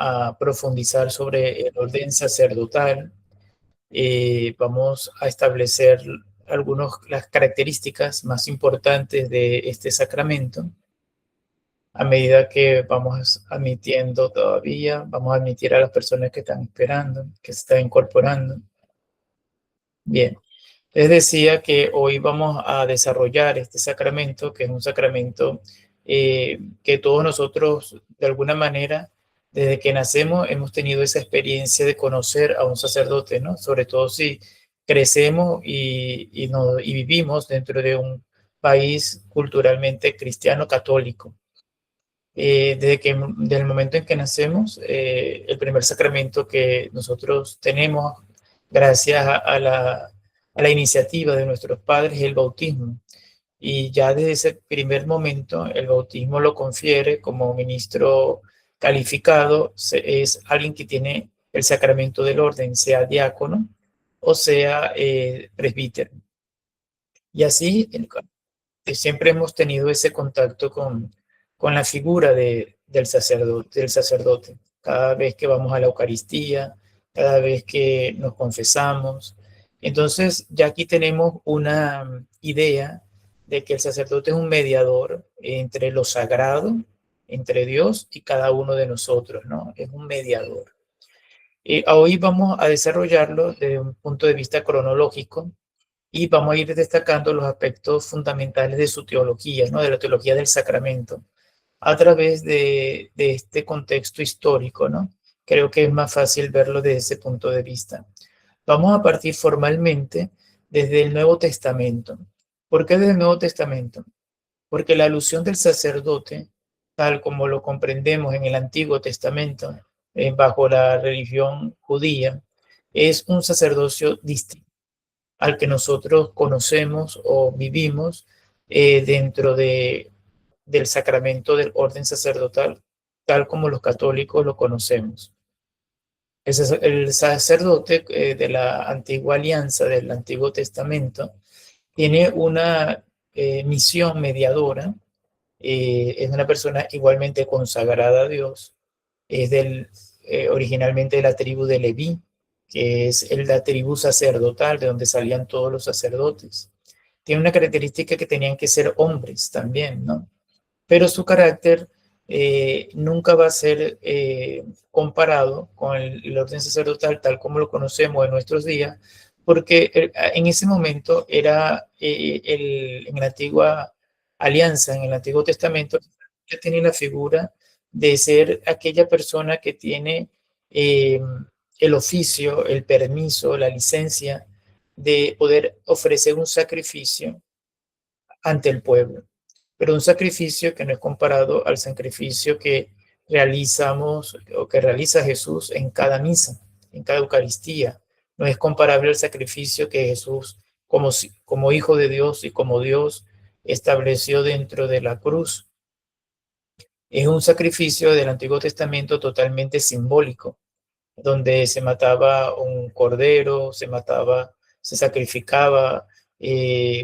a profundizar sobre el orden sacerdotal. Vamos a establecer las características más importantes de este sacramento. A medida que vamos admitiendo todavía, vamos a admitir a las personas que están esperando, que se están incorporando. Bien, les decía que hoy vamos a desarrollar este sacramento, que es un sacramento que todos nosotros, de alguna manera, desde que nacemos, hemos tenido esa experiencia de conocer a un sacerdote, ¿no? Sobre todo si crecemos y vivimos dentro de un país culturalmente cristiano católico. Desde el momento en que nacemos, el primer sacramento que nosotros tenemos, gracias a la iniciativa de nuestros padres, es el bautismo. Y ya desde ese primer momento, el bautismo lo confiere como ministro calificado, es alguien que tiene el sacramento del orden, sea diácono o sea presbítero. Y así siempre hemos tenido ese contacto con la figura del sacerdote. Cada vez que vamos a la Eucaristía, cada vez que nos confesamos. Entonces, ya aquí tenemos una idea de que el sacerdote es un mediador entre lo sagrado, entre Dios y cada uno de nosotros, ¿no? Es un mediador. Hoy vamos a desarrollarlo desde un punto de vista cronológico, y vamos a ir destacando los aspectos fundamentales de su teología, ¿no? De la teología del sacramento, a través de este contexto histórico, ¿no? Creo que es más fácil verlo desde ese punto de vista. Vamos a partir formalmente desde el Nuevo Testamento. ¿Por qué desde el Nuevo Testamento? Porque la alusión del sacerdote, tal como lo comprendemos en el Antiguo Testamento, bajo la religión judía, es un sacerdocio distinto al que nosotros conocemos o vivimos dentro del sacramento del orden sacerdotal, tal como los católicos lo conocemos. El sacerdote de la antigua alianza, del Antiguo Testamento, tiene una misión mediadora, es una persona igualmente consagrada a Dios, es originalmente de la tribu de Leví, que es la tribu sacerdotal, de donde salían todos los sacerdotes. Tiene una característica que tenían que ser hombres también, ¿no? Pero su carácter nunca va a ser comparado con el orden sacerdotal tal como lo conocemos en nuestros días, porque en ese momento era en la antigua alianza, en el Antiguo Testamento, ya tenía la figura de ser aquella persona que tiene eh, el oficio, el permiso, la licencia de poder ofrecer un sacrificio ante el pueblo, pero un sacrificio que no es comparado al sacrificio que realizamos o que realiza Jesús en cada misa, en cada Eucaristía. No es comparable al sacrificio que Jesús, como Hijo de Dios y como Dios, estableció dentro de la cruz. Es un sacrificio del Antiguo Testamento totalmente simbólico, donde se mataba un cordero, se sacrificaba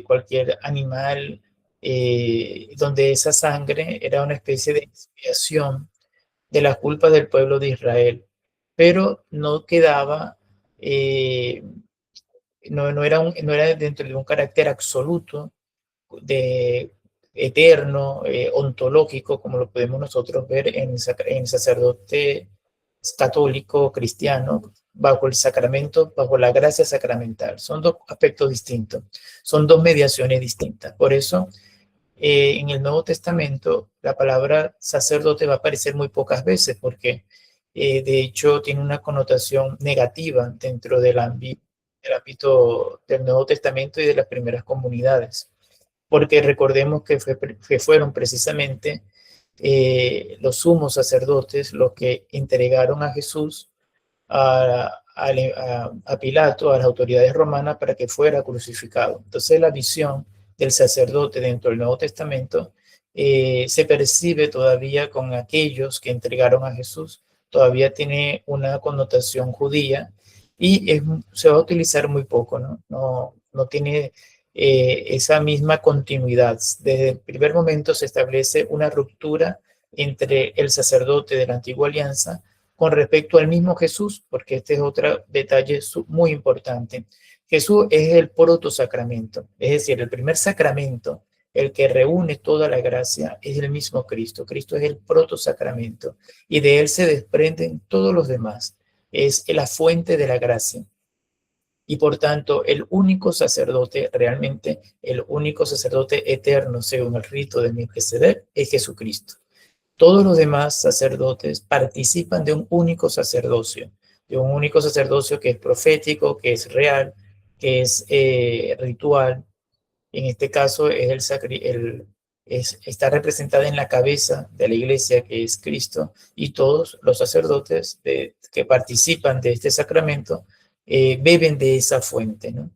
cualquier animal, donde esa sangre era una especie de expiación de las culpas del pueblo de Israel, pero no quedaba, no era dentro de un carácter absoluto, de eterno, ontológico, como lo podemos nosotros ver en el sacerdote católico cristiano, bajo el sacramento, bajo la gracia sacramental. Son dos aspectos distintos, son dos mediaciones distintas. Por eso, en el Nuevo Testamento, la palabra sacerdote va a aparecer muy pocas veces, porque de hecho tiene una connotación negativa dentro del ámbito del Nuevo Testamento y de las primeras comunidades, porque recordemos que fueron precisamente los sumos sacerdotes los que entregaron a Jesús a Pilato, a las autoridades romanas, para que fuera crucificado. Entonces la visión del sacerdote dentro del Nuevo Testamento se percibe todavía con aquellos que entregaron a Jesús, todavía tiene una connotación judía y se va a utilizar muy poco, ¿no? No tiene esa misma continuidad. Desde el primer momento se establece una ruptura entre el sacerdote de la antigua alianza con respecto al mismo Jesús, porque este es otro detalle muy importante. Jesús es el protosacramento, es decir, el primer sacramento, el que reúne toda la gracia, es el mismo Cristo. Cristo es el protosacramento y de él se desprenden todos los demás. Es la fuente de la gracia. Y por tanto, el único sacerdote, realmente el único sacerdote eterno, según el rito de Melquisedec, es Jesucristo. Todos los demás sacerdotes participan de un único sacerdocio que es profético, que es real, que es ritual. En este caso está representada en la cabeza de la iglesia, que es Cristo, y todos los sacerdotes que participan de este sacramento beben de esa fuente, ¿no?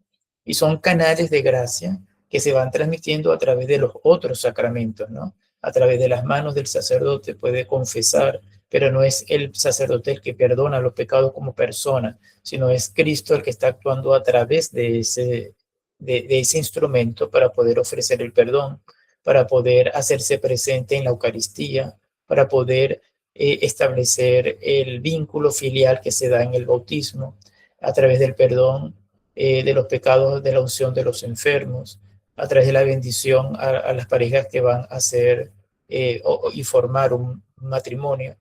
Y son canales de gracia que se van transmitiendo a través de los otros sacramentos, ¿no? A través de las manos del sacerdote puede confesar, pero no es el sacerdote el que perdona los pecados como persona, sino es Cristo el que está actuando a través de ese instrumento para poder ofrecer el perdón, para poder hacerse presente en la Eucaristía, para poder establecer el vínculo filial que se da en el bautismo, a través del perdón de los pecados, de la unción de los enfermos, a través de la bendición a las parejas que van a hacer y formar un matrimonio.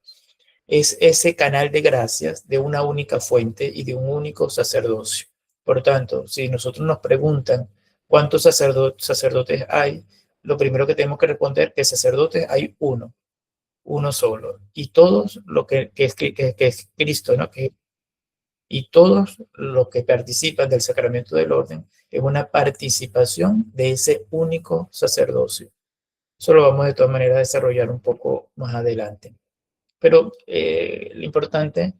Es ese canal de gracias de una única fuente y de un único sacerdocio. Por tanto, si nosotros nos preguntan cuántos sacerdotes hay, lo primero que tenemos que responder es que sacerdotes hay uno solo. Y todos lo que es Cristo, ¿no? Y todos los que participan del sacramento del orden es una participación de ese único sacerdocio. Eso lo vamos de todas maneras a desarrollar un poco más adelante. Pero lo importante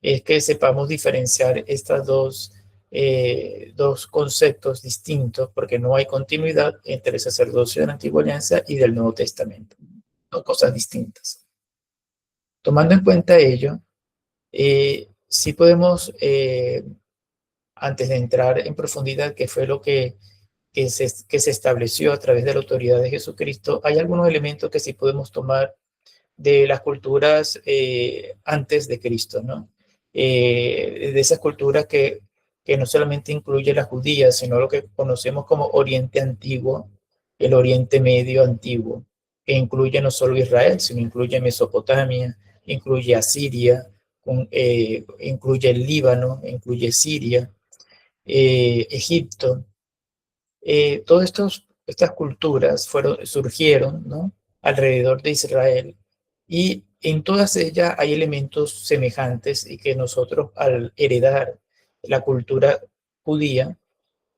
es que sepamos diferenciar estos dos conceptos distintos, porque no hay continuidad entre el sacerdocio de la Antigua Alianza y del Nuevo Testamento. Son cosas distintas. Tomando en cuenta ello, sí podemos, antes de entrar en profundidad, qué fue lo que se estableció a través de la autoridad de Jesucristo, hay algunos elementos que sí podemos tomar de las culturas antes de Cristo, ¿no? De esas culturas que no solamente incluye las judías, sino lo que conocemos como Oriente Antiguo, el Oriente Medio Antiguo, que incluye no solo Israel, sino incluye Mesopotamia, incluye Asiria, incluye el Líbano, incluye Siria, Egipto. Todas estas culturas surgieron, ¿no? Alrededor de Israel, y en todas ellas hay elementos semejantes y que nosotros al heredar la cultura judía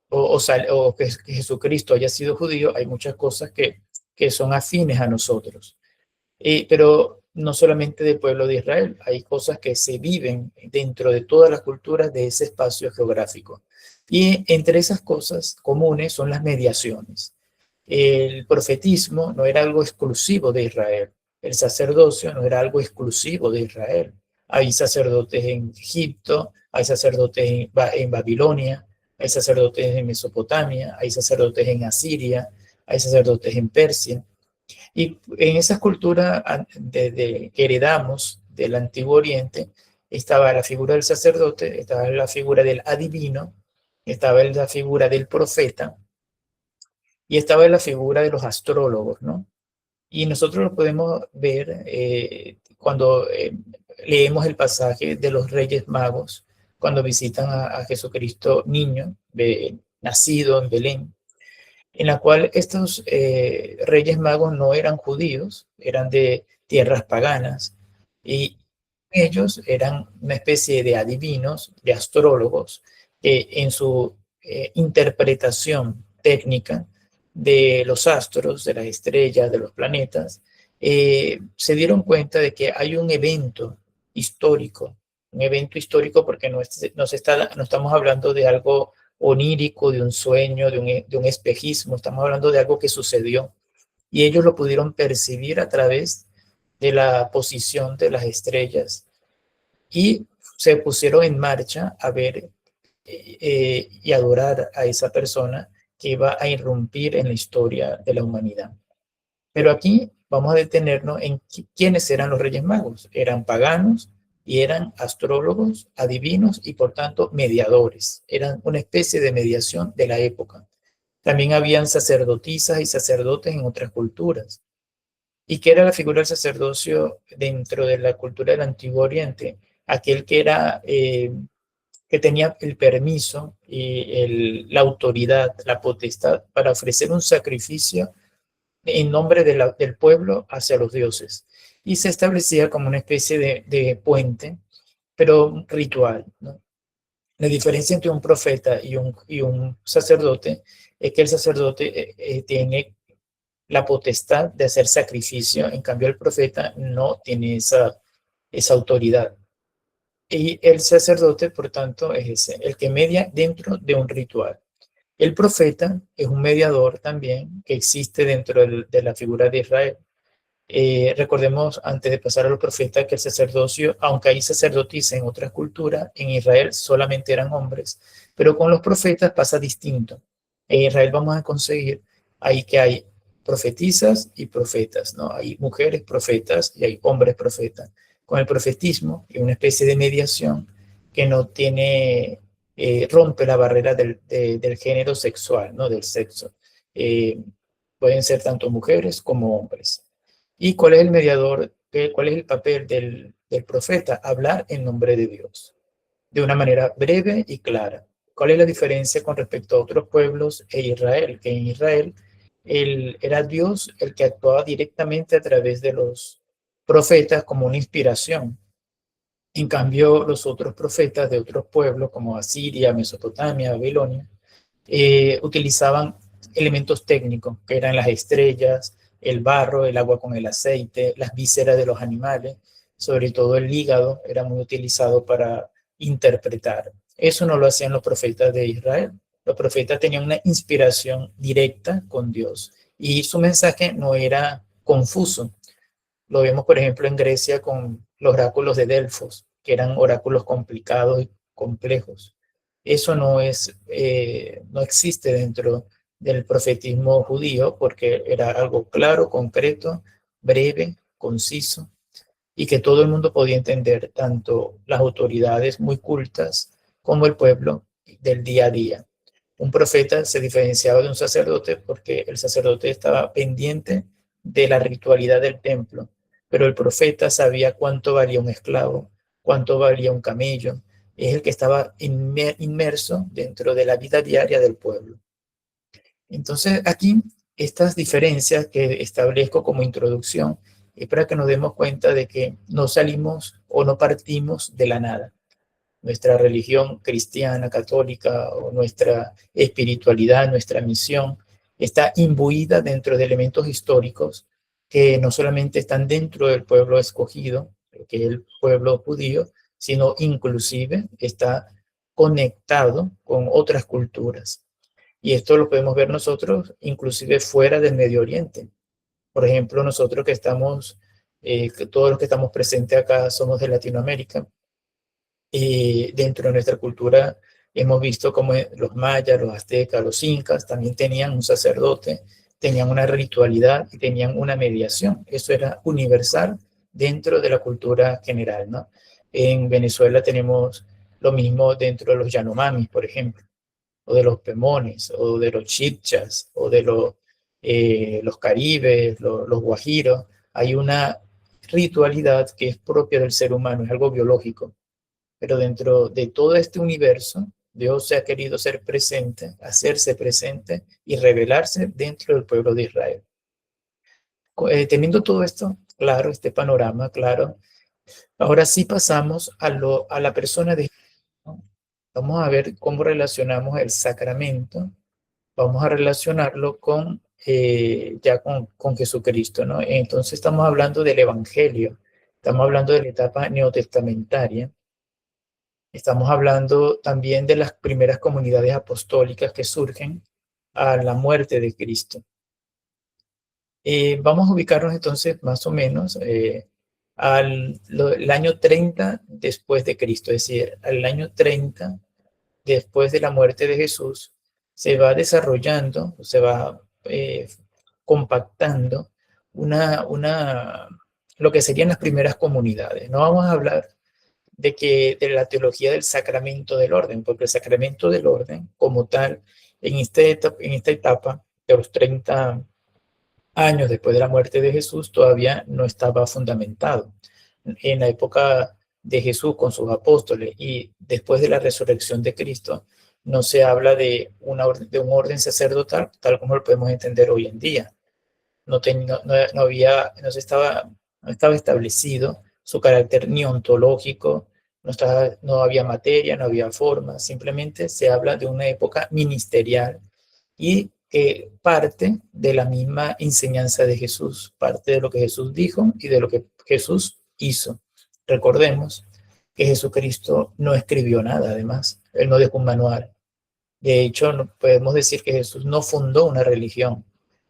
o que Jesucristo haya sido judío, hay muchas cosas que son afines a nosotros. Pero no solamente del pueblo de Israel, hay cosas que se viven dentro de todas las culturas de ese espacio geográfico. Y entre esas cosas comunes son las mediaciones. El profetismo no era algo exclusivo de Israel. El sacerdocio no era algo exclusivo de Israel. Hay sacerdotes en Egipto, hay sacerdotes en Babilonia, hay sacerdotes en Mesopotamia, hay sacerdotes en Asiria, hay sacerdotes en Persia. Y en esas culturas que heredamos del Antiguo Oriente, estaba la figura del sacerdote, estaba la figura del adivino, estaba la figura del profeta y estaba la figura de los astrólogos, ¿no? Y nosotros lo podemos ver cuando leemos el pasaje de los Reyes Magos, cuando visitan a Jesucristo niño, nacido en Belén, en la cual estos Reyes Magos no eran judíos, eran de tierras paganas, y ellos eran una especie de adivinos, de astrólogos, que en su interpretación técnica de los astros, de las estrellas, de los planetas, se dieron cuenta de que hay un evento histórico porque no estamos hablando de algo onírico, de un sueño, de un espejismo, estamos hablando de algo que sucedió. Y ellos lo pudieron percibir a través de la posición de las estrellas y se pusieron en marcha a ver y adorar a esa persona que iba a irrumpir en la historia de la humanidad. Pero aquí vamos a detenernos en quiénes eran los Reyes Magos. Eran paganos, y eran astrólogos, adivinos y por tanto mediadores. Eran una especie de mediación de la época. También habían sacerdotisas y sacerdotes en otras culturas. ¿Y qué era la figura del sacerdocio dentro de la cultura del Antiguo Oriente? Aquel que era que tenía el permiso y la autoridad, la potestad para ofrecer un sacrificio en nombre del pueblo hacia los dioses. Y se establecía como una especie de puente, pero ritual, ¿no? La diferencia entre un profeta y un sacerdote es que el sacerdote tiene la potestad de hacer sacrificio, en cambio el profeta no tiene esa autoridad. Y el sacerdote, por tanto, es ese, el que media dentro de un ritual. El profeta es un mediador también que existe dentro de la figura de Israel. Recordemos, antes de pasar a los profetas, que el sacerdocio, aunque hay sacerdotisas en otras culturas, en Israel solamente eran hombres, pero con los profetas pasa distinto. En Israel vamos a conseguir ahí que hay profetisas y profetas, ¿no? Hay mujeres profetas y hay hombres profetas. Con el profetismo es una especie de mediación que no tiene, rompe la barrera del género sexual, ¿no? Del sexo. Eh, Pueden ser tanto mujeres como hombres. ¿Y cuál es el mediador? ¿Cuál es el papel del profeta? Hablar en nombre de Dios, de una manera breve y clara. ¿Cuál es la diferencia con respecto a otros pueblos e Israel? Que en Israel era Dios el que actuaba directamente a través de los profetas como una inspiración. En cambio, los otros profetas de otros pueblos como Asiria, Mesopotamia, Babilonia, utilizaban elementos técnicos, que eran las estrellas, el barro, el agua con el aceite, las vísceras de los animales, sobre todo el hígado, era muy utilizado para interpretar. Eso no lo hacían los profetas de Israel. Los profetas tenían una inspiración directa con Dios y su mensaje no era confuso. Lo vemos, por ejemplo, en Grecia con los oráculos de Delfos, que eran oráculos complicados y complejos. Eso no existe dentro del profetismo judío porque era algo claro, concreto, breve, conciso y que todo el mundo podía entender, tanto las autoridades muy cultas como el pueblo del día a día. Un profeta se diferenciaba de un sacerdote porque el sacerdote estaba pendiente de la ritualidad del templo, pero el profeta sabía cuánto valía un esclavo, cuánto valía un camello, es el que estaba inmerso dentro de la vida diaria del pueblo. Entonces, aquí estas diferencias que establezco como introducción es para que nos demos cuenta de que no salimos o no partimos de la nada. Nuestra religión cristiana, católica o nuestra espiritualidad, nuestra misión, está imbuida dentro de elementos históricos que no solamente están dentro del pueblo escogido, que es el pueblo judío, sino inclusive está conectado con otras culturas. Y esto lo podemos ver nosotros inclusive fuera del Medio Oriente. Por ejemplo, nosotros que estamos, todos los que estamos presentes acá somos de Latinoamérica. Y dentro de nuestra cultura hemos visto como los mayas, los aztecas, los incas también tenían un sacerdote, tenían una ritualidad y tenían una mediación. Eso era universal dentro de la cultura general, ¿no? En Venezuela tenemos lo mismo dentro de los Yanomamis, por ejemplo, o de los Pemones, o de los Chibchas, o de los Caribes, los Guajiros. Hay una ritualidad que es propia del ser humano, es algo biológico, pero dentro de todo este universo, Dios se ha querido ser presente, hacerse presente y revelarse dentro del pueblo de Israel. Teniendo todo esto claro, este panorama claro, ahora sí pasamos a la persona de Jesús, ¿no? Vamos a ver cómo relacionamos el sacramento, vamos a relacionarlo con Jesucristo, ¿no? Entonces estamos hablando del Evangelio, estamos hablando de la etapa neotestamentaria. Estamos hablando también de las primeras comunidades apostólicas que surgen a la muerte de Cristo. Vamos a ubicarnos entonces más o menos el año 30 después de Cristo, es decir, al año 30 después de la muerte de Jesús, se va desarrollando, se va compactando lo que serían las primeras comunidades. No vamos a hablar de la teología del sacramento del orden, porque el sacramento del orden, como tal, en esta etapa de los 30 años después de la muerte de Jesús, todavía no estaba fundamentado. En la época de Jesús con sus apóstoles y después de la resurrección de Cristo, no se habla de un orden sacerdotal tal como lo podemos entender hoy en día. No estaba establecido su carácter ni ontológico, no había materia, no había forma, simplemente se habla de una época ministerial y que parte de la misma enseñanza de Jesús, parte de lo que Jesús dijo y de lo que Jesús hizo. Recordemos que Jesucristo no escribió nada, además, él no dejó un manual. De hecho, no podemos decir que Jesús no fundó una religión,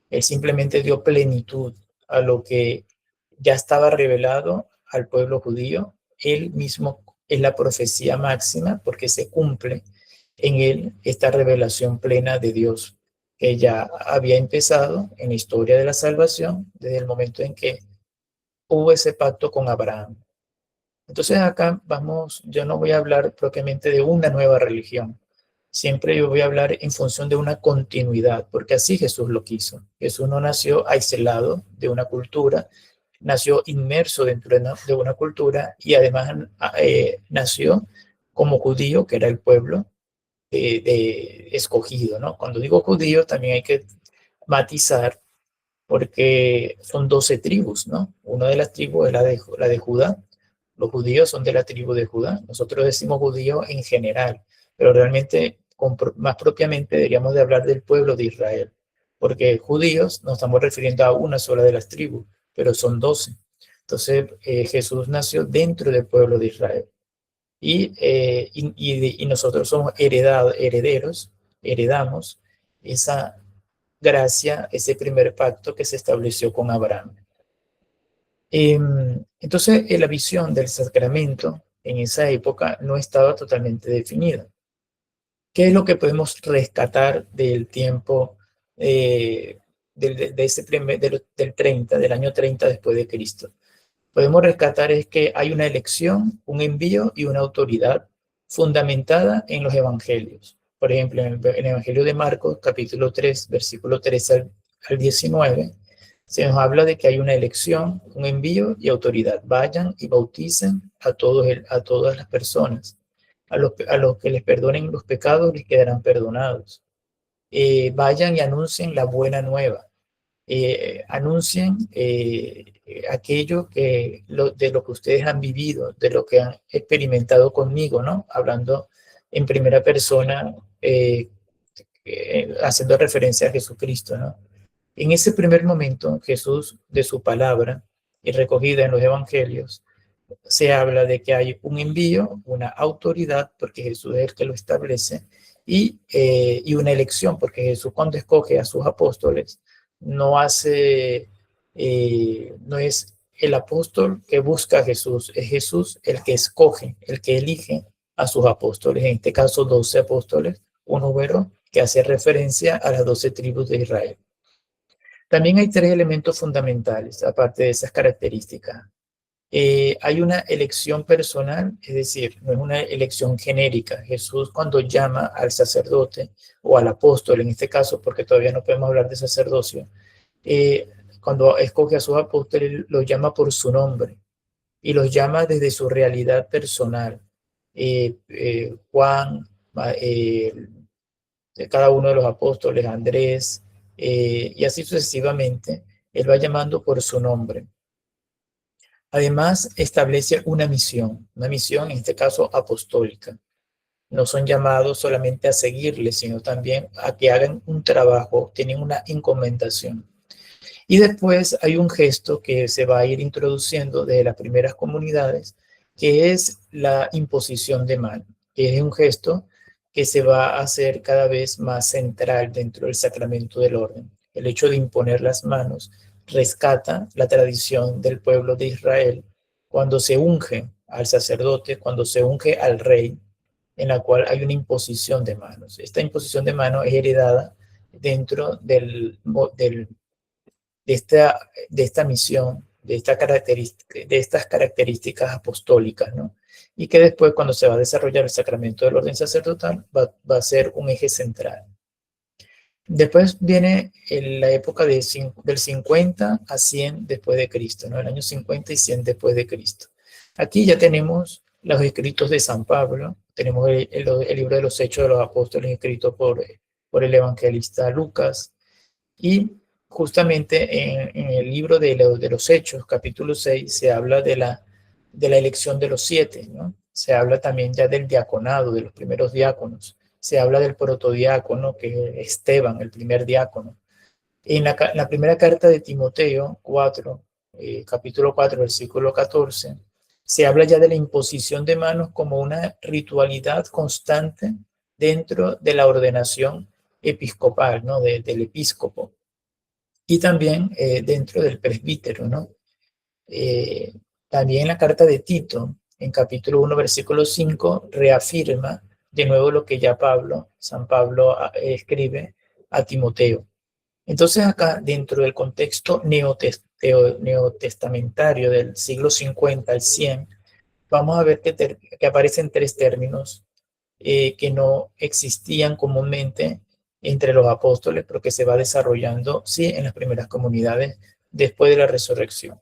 él simplemente dio plenitud a lo que ya estaba revelado al pueblo judío. Él mismo es la profecía máxima porque se cumple en él esta revelación plena de Dios que ya había empezado en la historia de la salvación desde el momento en que hubo ese pacto con Abraham. Entonces acá yo no voy a hablar propiamente de una nueva religión, siempre yo voy a hablar en función de una continuidad, porque así Jesús lo quiso. Jesús no nació aislado de una cultura, nació inmerso dentro de una cultura y además nació como judío, que era el pueblo escogido, ¿no? Cuando digo judío también hay que matizar porque son 12 tribus, ¿no? Una de las tribus es la de Judá. Los judíos son de la tribu de Judá. Nosotros decimos judío en general, pero realmente, más propiamente, deberíamos de hablar del pueblo de Israel, porque judíos nos estamos refiriendo a una sola de las tribus, pero son 12. Entonces, Jesús nació dentro del pueblo de Israel. Y nosotros somos heredamos esa gracia, ese primer pacto que se estableció con Abraham. Entonces, la visión del sacramento en esa época no estaba totalmente definida. ¿Qué es lo que podemos rescatar del tiempo del año 30 después de Cristo? Podemos rescatar es que hay una elección, un envío y una autoridad fundamentada en los evangelios. Por ejemplo, en el Evangelio de Marcos, capítulo 3, versículo 13 al 19, se nos habla de que hay una elección, un envío y autoridad. Vayan y bauticen a todas las personas. A los que les perdonen los pecados les quedarán perdonados. Vayan y anuncien la buena nueva. Anuncien aquello de lo que ustedes han vivido, de lo que han experimentado conmigo, ¿no? Hablando en primera persona, haciendo referencia a Jesucristo, ¿no? En ese primer momento, Jesús, de su palabra y recogida en los evangelios, se habla de que hay un envío, una autoridad, porque Jesús es el que lo establece, y una elección, porque Jesús cuando escoge a sus apóstoles, no es el apóstol que busca a Jesús, es Jesús el que escoge, el que elige a sus apóstoles, en este caso 12 apóstoles, un número que hace referencia a las 12 tribus de Israel. También hay 3 elementos fundamentales, aparte de esas características. Hay una elección personal, es decir, no es una elección genérica. Jesús cuando llama al sacerdote o al apóstol, en este caso, porque todavía no podemos hablar de sacerdocio, cuando escoge a sus apóstoles, los llama por su nombre y los llama desde su realidad personal. Juan, cada uno de los apóstoles, Andrés, y así sucesivamente, él va llamando por su nombre. Además, establece una misión en este caso apostólica. No son llamados solamente a seguirle, sino también a que hagan un trabajo, tienen una encomendación. Y después hay un gesto que se va a ir introduciendo desde las primeras comunidades, que es la imposición de mano, que es un gesto que se va a hacer cada vez más central dentro del sacramento del orden. El hecho de imponer las manos rescata la tradición del pueblo de Israel cuando se unge al sacerdote, cuando se unge al rey, en la cual hay una imposición de manos. Esta imposición de manos es heredada dentro de esta misión de estas características apostólicas, ¿no? Y que después, cuando se va a desarrollar el sacramento del orden sacerdotal, va a ser un eje central. Después viene la época del 50 a 100 después de Cristo, ¿no? El año 50 y 100 después de Cristo. Aquí ya tenemos los escritos de San Pablo, tenemos el libro de los Hechos de los Apóstoles escrito por el evangelista Lucas, y justamente en el libro de los Hechos, capítulo 6, se habla de la elección de los 7, ¿no? Se habla también ya del diaconado, de los primeros diáconos. Se habla del protodiácono, que es Esteban, el primer diácono. En la primera carta de Timoteo 4, capítulo 4, versículo 14, se habla ya de la imposición de manos como una ritualidad constante dentro de la ordenación episcopal, ¿no? Del episcopo. Y también dentro del presbítero, ¿no? Eh, También en la carta de Tito, en capítulo 1, versículo 5, reafirma de nuevo lo que ya San Pablo escribe a Timoteo. Entonces acá, dentro del contexto neotestamentario del siglo 50 al 100, vamos a ver que aparecen tres términos que no existían comúnmente entre los apóstoles, pero que se va desarrollando, sí, en las primeras comunidades después de la resurrección.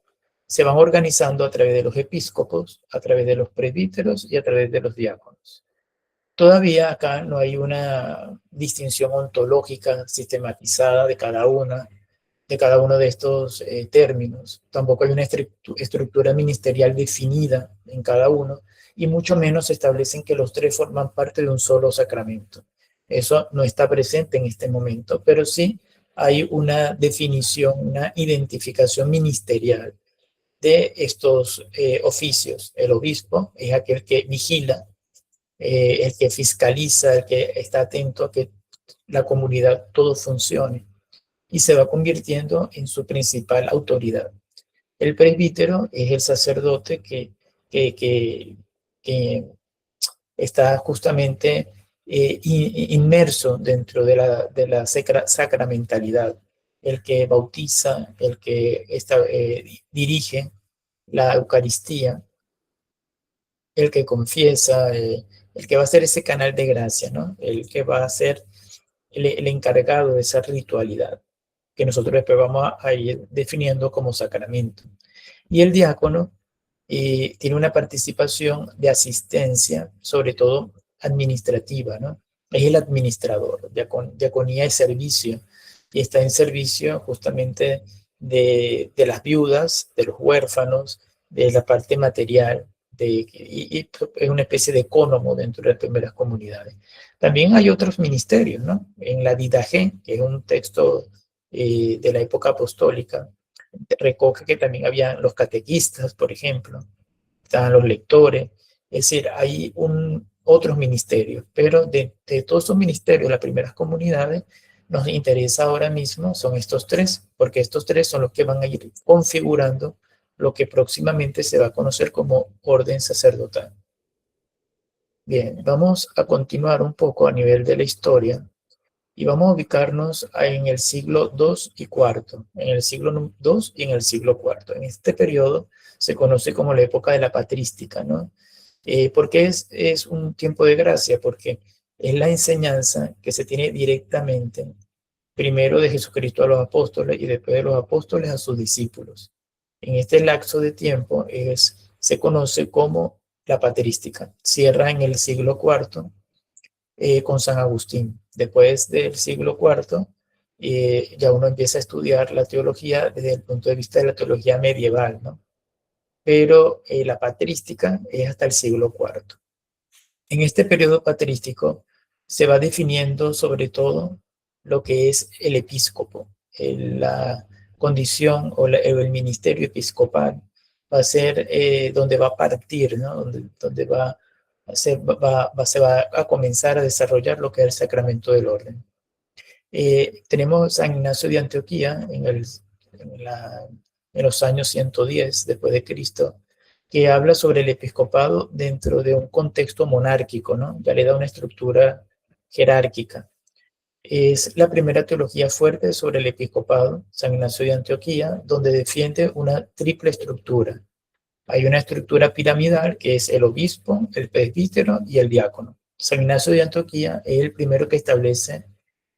Se van organizando a través de los episcopos, a través de los presbíteros y a través de los diáconos. Todavía acá no hay una distinción ontológica sistematizada de cada uno de estos términos. Tampoco hay una estructura ministerial definida en cada uno, y mucho menos se establecen que los tres forman parte de un solo sacramento. Eso no está presente en este momento, pero sí hay una definición, una identificación ministerial de estos oficios. El obispo es aquel que vigila, el que fiscaliza, el que está atento a que la comunidad todo funcione, y se va convirtiendo en su principal autoridad. El presbítero es el sacerdote que, que, que está justamente inmerso dentro de la sacramentalidad, el que bautiza, el que dirige la Eucaristía, el que confiesa, el que va a ser ese canal de gracia, ¿no? El que va a ser el encargado de esa ritualidad, que nosotros después vamos a ir definiendo como sacramento. Y el diácono tiene una participación de asistencia, sobre todo administrativa, ¿no? Es el administrador, diaconía es servicio, y está en servicio justamente de las viudas, de los huérfanos, de la parte material, y es una especie de ecónomo dentro de las primeras comunidades. También hay otros ministerios, ¿no? En la Didache, que es un texto de la época apostólica, recoge que también había los catequistas, por ejemplo, estaban los lectores, es decir, hay otros ministerios, pero de todos esos ministerios, las primeras comunidades, nos interesa ahora mismo son estos tres, porque estos tres son los que van a ir configurando lo que próximamente se va a conocer como orden sacerdotal. Bien, vamos a continuar un poco a nivel de la historia y vamos a ubicarnos en el siglo II y IV, en el siglo II y en el siglo IV. En este periodo se conoce como la época de la patrística, ¿no? ¿Por qué es un tiempo de gracia? Porque es la enseñanza que se tiene directamente, primero de Jesucristo a los apóstoles y después de los apóstoles a sus discípulos. En este lapso de tiempo se conoce como la patrística. Cierra en el siglo IV con San Agustín. Después del siglo IV, ya uno empieza a estudiar la teología desde el punto de vista de la teología medieval, ¿no? Pero la patrística es hasta el siglo IV. En este periodo patrístico se va definiendo sobre todo lo que es el episcopo, la condición o el ministerio episcopal va a ser donde va a partir, ¿no? Donde se va a comenzar a desarrollar lo que es el sacramento del orden. Tenemos San Ignacio de Antioquía en los años 110 después de Cristo, que habla sobre el episcopado dentro de un contexto monárquico, ¿no? Ya le da una estructura jerárquica. Es la primera teología fuerte sobre el episcopado, San Ignacio de Antioquía, donde defiende una triple estructura. Hay una estructura piramidal que es el obispo, el presbítero y el diácono. San Ignacio de Antioquía es el primero que establece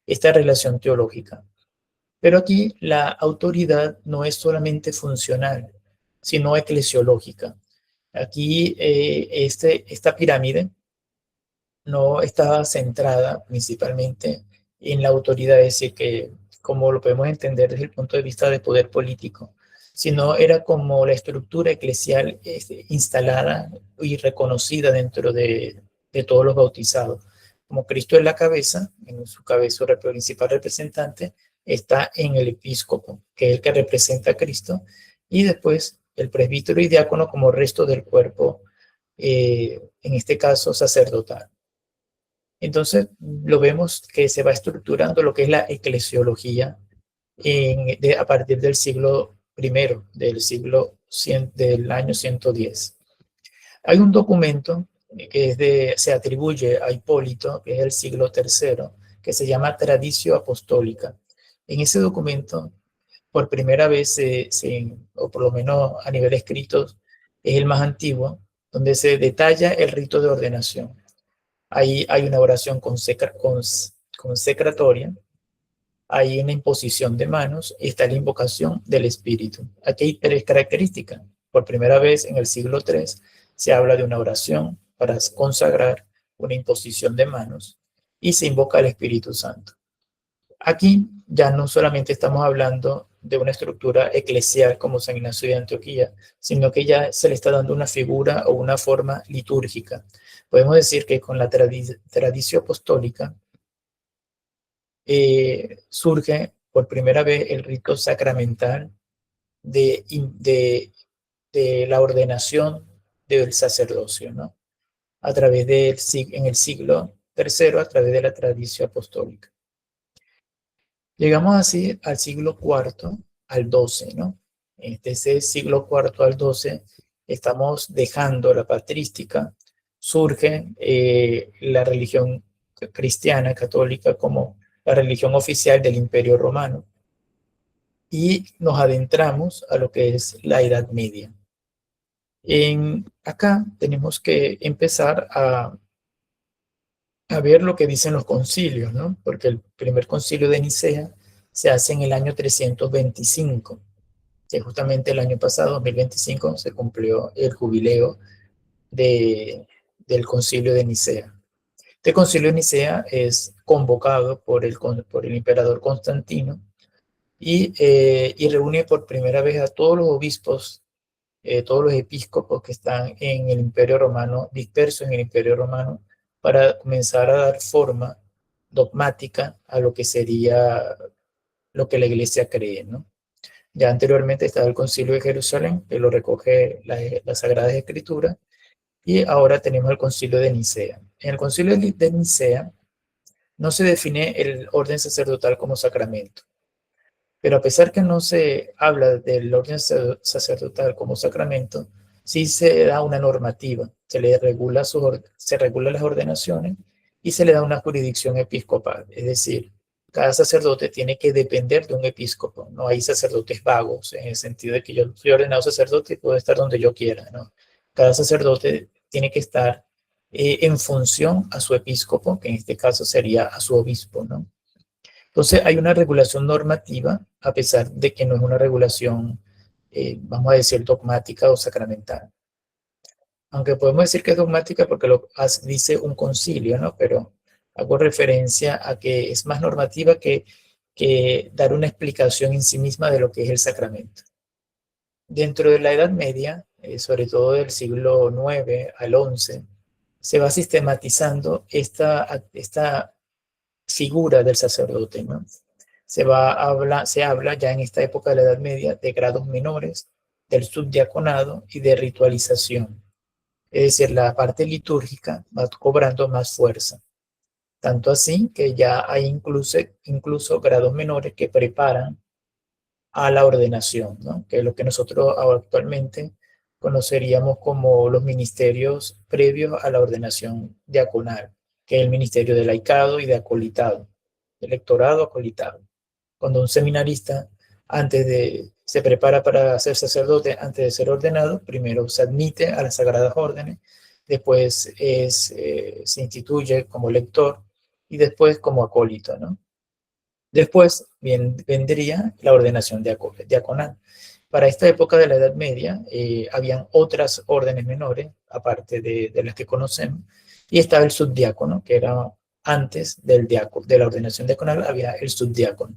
esta relación teológica. Pero aquí la autoridad no es solamente funcional, sino eclesiológica. Aquí esta pirámide no estaba centrada principalmente en la autoridad, es decir, que como lo podemos entender desde el punto de vista de poder político, sino era como la estructura eclesial instalada y reconocida dentro de todos los bautizados. Como Cristo es la cabeza, en su cabeza el principal representante está en el episcopo, que es el que representa a Cristo, y después el presbítero y diácono como resto del cuerpo, en este caso sacerdotal. Entonces, lo vemos que se va estructurando lo que es la eclesiología a partir del siglo I, del año 110. Hay un documento que se atribuye a Hipólito, que es del siglo III, que se llama Traditio Apostólica. En ese documento, por primera vez, o por lo menos a nivel escrito, es el más antiguo, donde se detalla el rito de ordenación. Ahí hay una oración consecratoria, hay una imposición de manos y está la invocación del Espíritu. Aquí hay tres características. Por primera vez en el siglo III se habla de una oración para consagrar, una imposición de manos y se invoca al Espíritu Santo. Aquí ya no solamente estamos hablando de una estructura eclesial como San Ignacio de Antioquía, sino que ya se le está dando una figura o una forma litúrgica. Podemos decir que con la tradición apostólica surge por primera vez el rito sacramental de, de la ordenación del sacerdocio, ¿no? A través en el siglo III, a través de la tradición apostólica. Llegamos así al siglo IV al XII, ¿no? Desde ese siglo IV al XII estamos dejando la patrística, surge la religión cristiana católica como la religión oficial del Imperio Romano y nos adentramos a lo que es la Edad Media. Acá tenemos que empezar a ver lo que dicen los concilios, ¿no? Porque el primer concilio de Nicea se hace en el año 325, que justamente el año pasado, 2025, se cumplió el jubileo del concilio de Nicea. Este concilio de Nicea es convocado por el emperador Constantino y reúne por primera vez a todos los obispos, todos los episcopos que están en el Imperio Romano, dispersos en el Imperio Romano, para comenzar a dar forma dogmática a lo que sería lo que la Iglesia cree, ¿no? Ya anteriormente estaba el Concilio de Jerusalén, que lo recoge las Sagradas Escrituras, y ahora tenemos el Concilio de Nicea. En el Concilio de Nicea no se define el orden sacerdotal como sacramento, pero a pesar que no se habla del orden sacerdotal como sacramento, sí se da una normativa, se regula las ordenaciones y se le da una jurisdicción episcopal, es decir, cada sacerdote tiene que depender de un episcopo, no hay sacerdotes vagos, en el sentido de que yo soy ordenado sacerdote y puedo estar donde yo quiera, ¿no? Cada sacerdote tiene que estar en función a su episcopo, que en este caso sería a su obispo, ¿no? Entonces hay una regulación normativa, a pesar de que no es una regulación, vamos a decir, dogmática o sacramental. Aunque podemos decir que es dogmática porque lo dice un concilio, ¿no? Pero hago referencia a que es más normativa que dar una explicación en sí misma de lo que es el sacramento. Dentro de la Edad Media, sobre todo del siglo IX al XI, se va sistematizando esta figura del sacerdote, ¿no? Se habla ya en esta época de la Edad Media de grados menores, del subdiaconado y de ritualización. Es decir, la parte litúrgica va cobrando más fuerza. Tanto así que ya hay incluso grados menores que preparan a la ordenación, ¿no? Que es lo que nosotros actualmente conoceríamos como los ministerios previos a la ordenación diaconal, que es el ministerio de laicado y de acolitado. lectorado, acolitado. Cuando un seminarista se prepara para ser sacerdote antes de ser ordenado, primero se admite a las Sagradas Órdenes, después se instituye como lector y después como acólito, ¿no? Después vendría la ordenación diaconal. Para esta época de la Edad Media, habían otras órdenes menores, aparte de las que conocemos, y estaba el subdiácono, que era antes de la ordenación diaconal, había el subdiácono.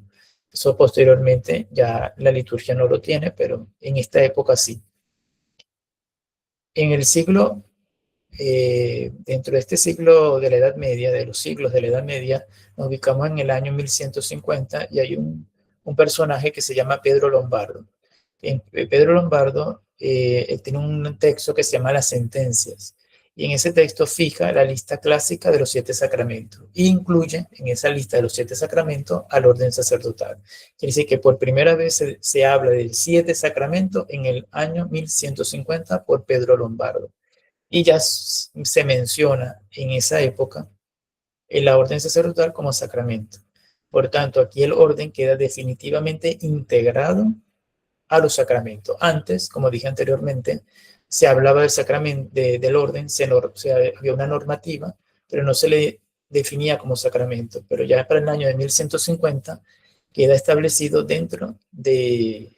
Eso posteriormente ya la liturgia no lo tiene, pero en esta época sí. En el siglo Dentro de este siglo de la Edad Media, de los siglos de la Edad Media, nos ubicamos en el año 1150 y hay un personaje que se llama Pedro Lombardo. Pedro Lombardo él tiene un texto que se llama Las Sentencias, y en ese texto fija la lista clásica de los 7 sacramentos e incluye en esa lista de los 7 sacramentos al orden sacerdotal. Quiere decir que por primera vez se habla de 7 sacramentos en el año 1150 por Pedro Lombardo. Y ya se menciona en esa época la orden sacerdotal como sacramento. Por tanto, aquí el orden queda definitivamente integrado a los sacramentos. Antes, como dije anteriormente, se hablaba del sacramento, del orden, había una normativa, pero no se le definía como sacramento. Pero ya para el año de 1150 queda establecido dentro de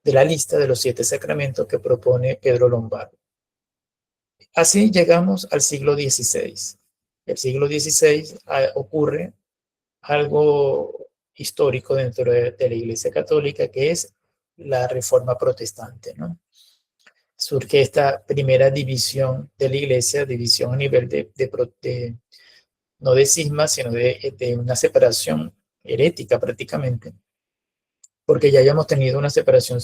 la lista de los 7 sacramentos que propone Pedro Lombardo. Así llegamos al siglo XVI. El siglo XVI ocurre algo histórico dentro de la Iglesia Católica, que es la Reforma Protestante, ¿no? Surge esta primera división de la Iglesia, división a nivel no de cisma, sino de una separación herética prácticamente, porque ya hayamos tenido una separación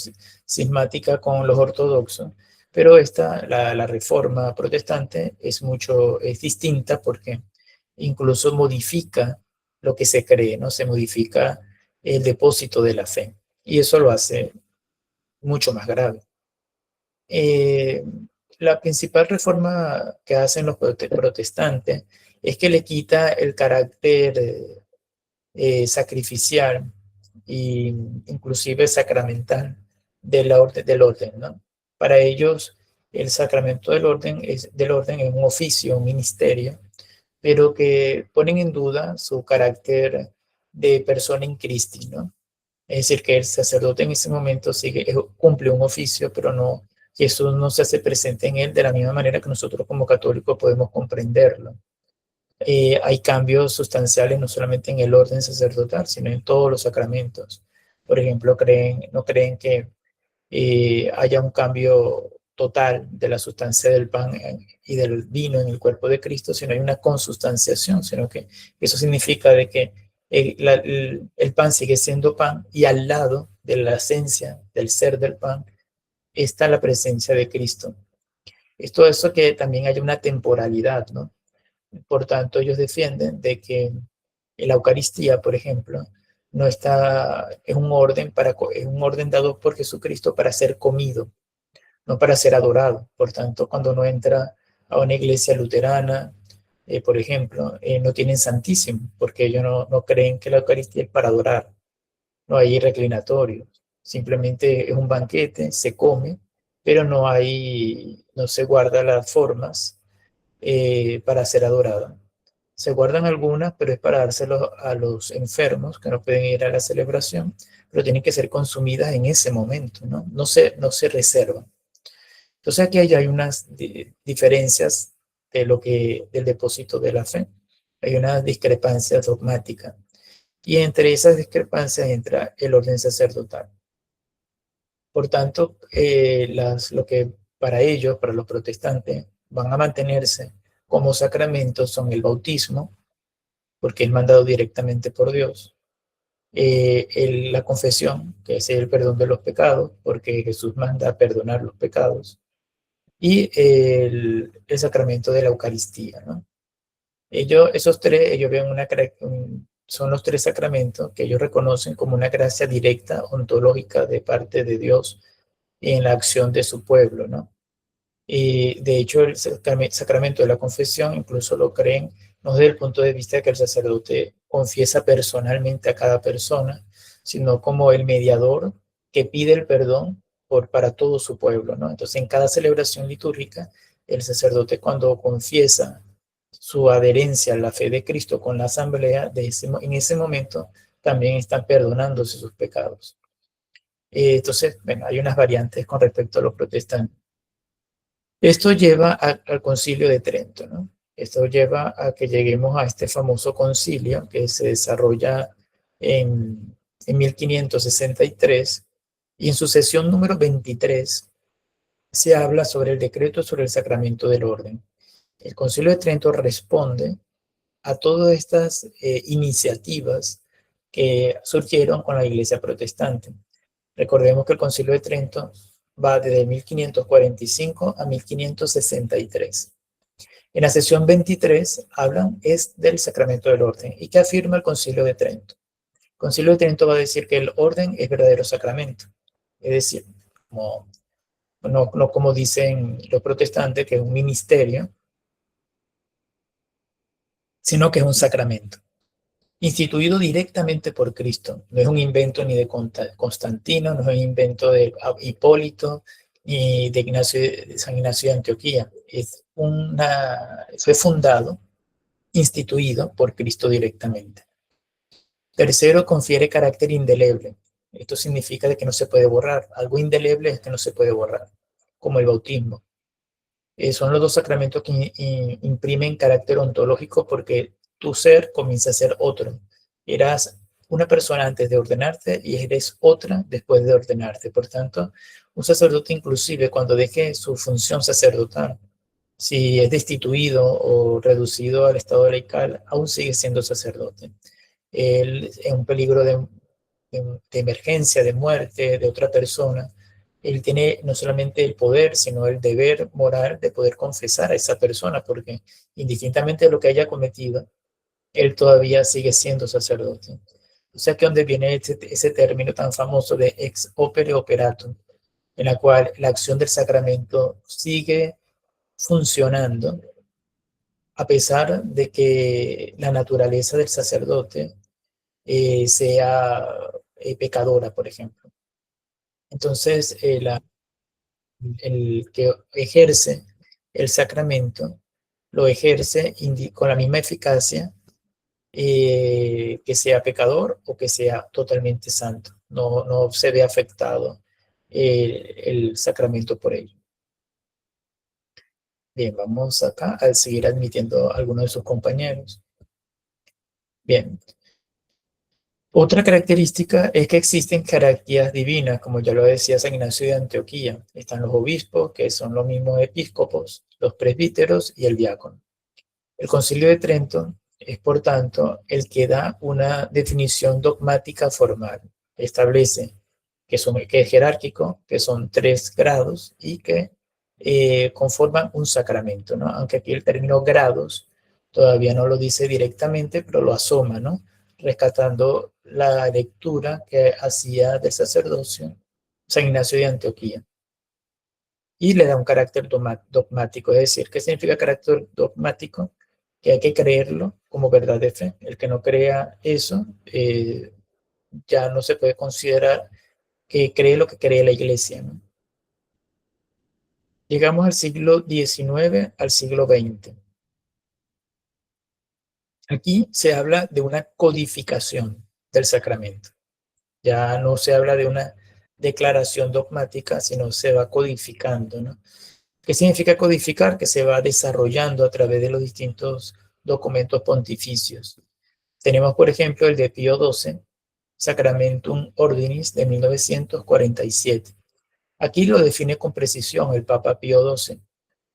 cismática con los ortodoxos, pero la reforma protestante es distinta porque incluso modifica lo que se cree, ¿no? Se modifica el depósito de la fe, y eso lo hace mucho más grave. La principal reforma que hacen los protestantes es que le quita el carácter sacrificial e inclusive sacramental del orden, ¿no? Para ellos, el sacramento del orden es un oficio, un ministerio, pero que ponen en duda su carácter de persona in Christi, ¿no? Es decir, que el sacerdote en ese momento cumple un oficio, pero no, Jesús no se hace presente en él de la misma manera que nosotros como católicos podemos comprenderlo. Hay cambios sustanciales no solamente en el orden sacerdotal, sino en todos los sacramentos. Por ejemplo, no creen que haya un cambio total de la sustancia del pan y del vino en el cuerpo de Cristo, sino hay una consustanciación, sino que eso significa de que el pan sigue siendo pan y al lado de la esencia del ser del pan está la presencia de Cristo. Esto eso que también haya una temporalidad, ¿no? Por tanto, ellos defienden de que la Eucaristía, por ejemplo, no está es un orden dado por Jesucristo para ser comido, no para ser adorado. Por tanto, cuando uno entra a una iglesia luterana, por ejemplo, no tienen santísimo, porque ellos no creen que la Eucaristía es para adorar. No hay reclinatorio, simplemente es un banquete, se come, pero no se guarda las formas para ser adorada. Se guardan algunas, pero es para dárselos a los enfermos que no pueden ir a la celebración, pero tienen que ser consumidas en ese momento, ¿no? No se reservan. Entonces aquí hay unas diferencias del depósito de la fe. Hay una discrepancia dogmática. Y entre esas discrepancias entra el orden sacerdotal. Por tanto, lo que para ellos, para los protestantes, van a mantenerse como sacramentos son el bautismo, porque es mandado directamente por Dios, la confesión, que es el perdón de los pecados, porque Jesús manda a perdonar los pecados, y el sacramento de la Eucaristía, ¿no? Ellos son los 3 sacramentos que ellos reconocen como una gracia directa, ontológica de parte de Dios en la acción de su pueblo, ¿no? Y de hecho, el sacramento de la confesión incluso lo creen, no desde el punto de vista de que el sacerdote confiesa personalmente a cada persona, sino como el mediador que pide el perdón para todo su pueblo, ¿no? Entonces, en cada celebración litúrgica, el sacerdote cuando confiesa su adherencia a la fe de Cristo con la asamblea, en ese momento también están perdonándose sus pecados. Entonces, bueno, hay unas variantes con respecto a los protestantes. Esto lleva al Concilio de Trento, ¿no? Esto lleva a que lleguemos a este famoso concilio que se desarrolla en 1563 y en su sesión número 23 se habla sobre el decreto sobre el sacramento del orden. El Concilio de Trento responde a todas estas iniciativas que surgieron con la Iglesia protestante. Recordemos que el Concilio de Trento va desde 1545 a 1563. En la sesión 23 hablan del sacramento del orden. ¿Y qué afirma el Concilio de Trento? El Concilio de Trento va a decir que el orden es verdadero sacramento. Es decir, no como dicen los protestantes, que es un ministerio, sino que es un sacramento, instituido directamente por Cristo. No es un invento ni de Constantino, no es un invento de Hipólito, ni de San Ignacio de Antioquía. Fue fundado, instituido por Cristo directamente. Tercero, confiere carácter indeleble. Esto significa de que no se puede borrar. Algo indeleble es que no se puede borrar, como el bautismo. Son los dos sacramentos que imprimen carácter ontológico porque tu ser comienza a ser otro. Eras una persona antes de ordenarte y eres otra después de ordenarte. Por tanto, un sacerdote inclusive cuando deje su función sacerdotal, si es destituido o reducido al estado laical, aún sigue siendo sacerdote. Él es un peligro de emergencia, de muerte de otra persona. Él tiene no solamente el poder, sino el deber moral de poder confesar a esa persona, porque indistintamente de lo que haya cometido, él todavía sigue siendo sacerdote. O sea que donde viene ese término tan famoso de ex opere operatum, en la cual la acción del sacramento sigue funcionando a pesar de que la naturaleza del sacerdote sea pecadora, por ejemplo. Entonces, el que ejerce el sacramento lo ejerce con la misma eficacia que sea pecador o que sea totalmente santo. No se ve afectado el sacramento por ello. Bien, vamos acá a seguir admitiendo a algunos de sus compañeros. Bien. Otra característica es que existen jerarquías divinas, como ya lo decía San Ignacio de Antioquía. Están los obispos, que son los mismos episcopos, los presbíteros y el diácono. El Concilio de Trento es, por tanto, el que da una definición dogmática formal. Establece que es jerárquico, que son 3 grados y que conforman un sacramento, ¿no? Aunque aquí el término grados todavía no lo dice directamente, pero lo asoma, ¿no? Rescatando la lectura que hacía del sacerdocio San Ignacio de Antioquía. Y le da un carácter dogmático, es decir, ¿qué significa carácter dogmático? Que hay que creerlo como verdad de fe. El que no crea eso ya no se puede considerar que cree lo que cree la iglesia, ¿no? Llegamos al siglo XIX, al siglo XX. Aquí se habla de una codificación del sacramento. Ya no se habla de una declaración dogmática, sino se va codificando, ¿no? ¿Qué significa codificar? Que se va desarrollando a través de los distintos documentos pontificios. Tenemos, por ejemplo, el de Pío XII, Sacramentum Ordinis de 1947. Aquí lo define con precisión el Papa Pío XII.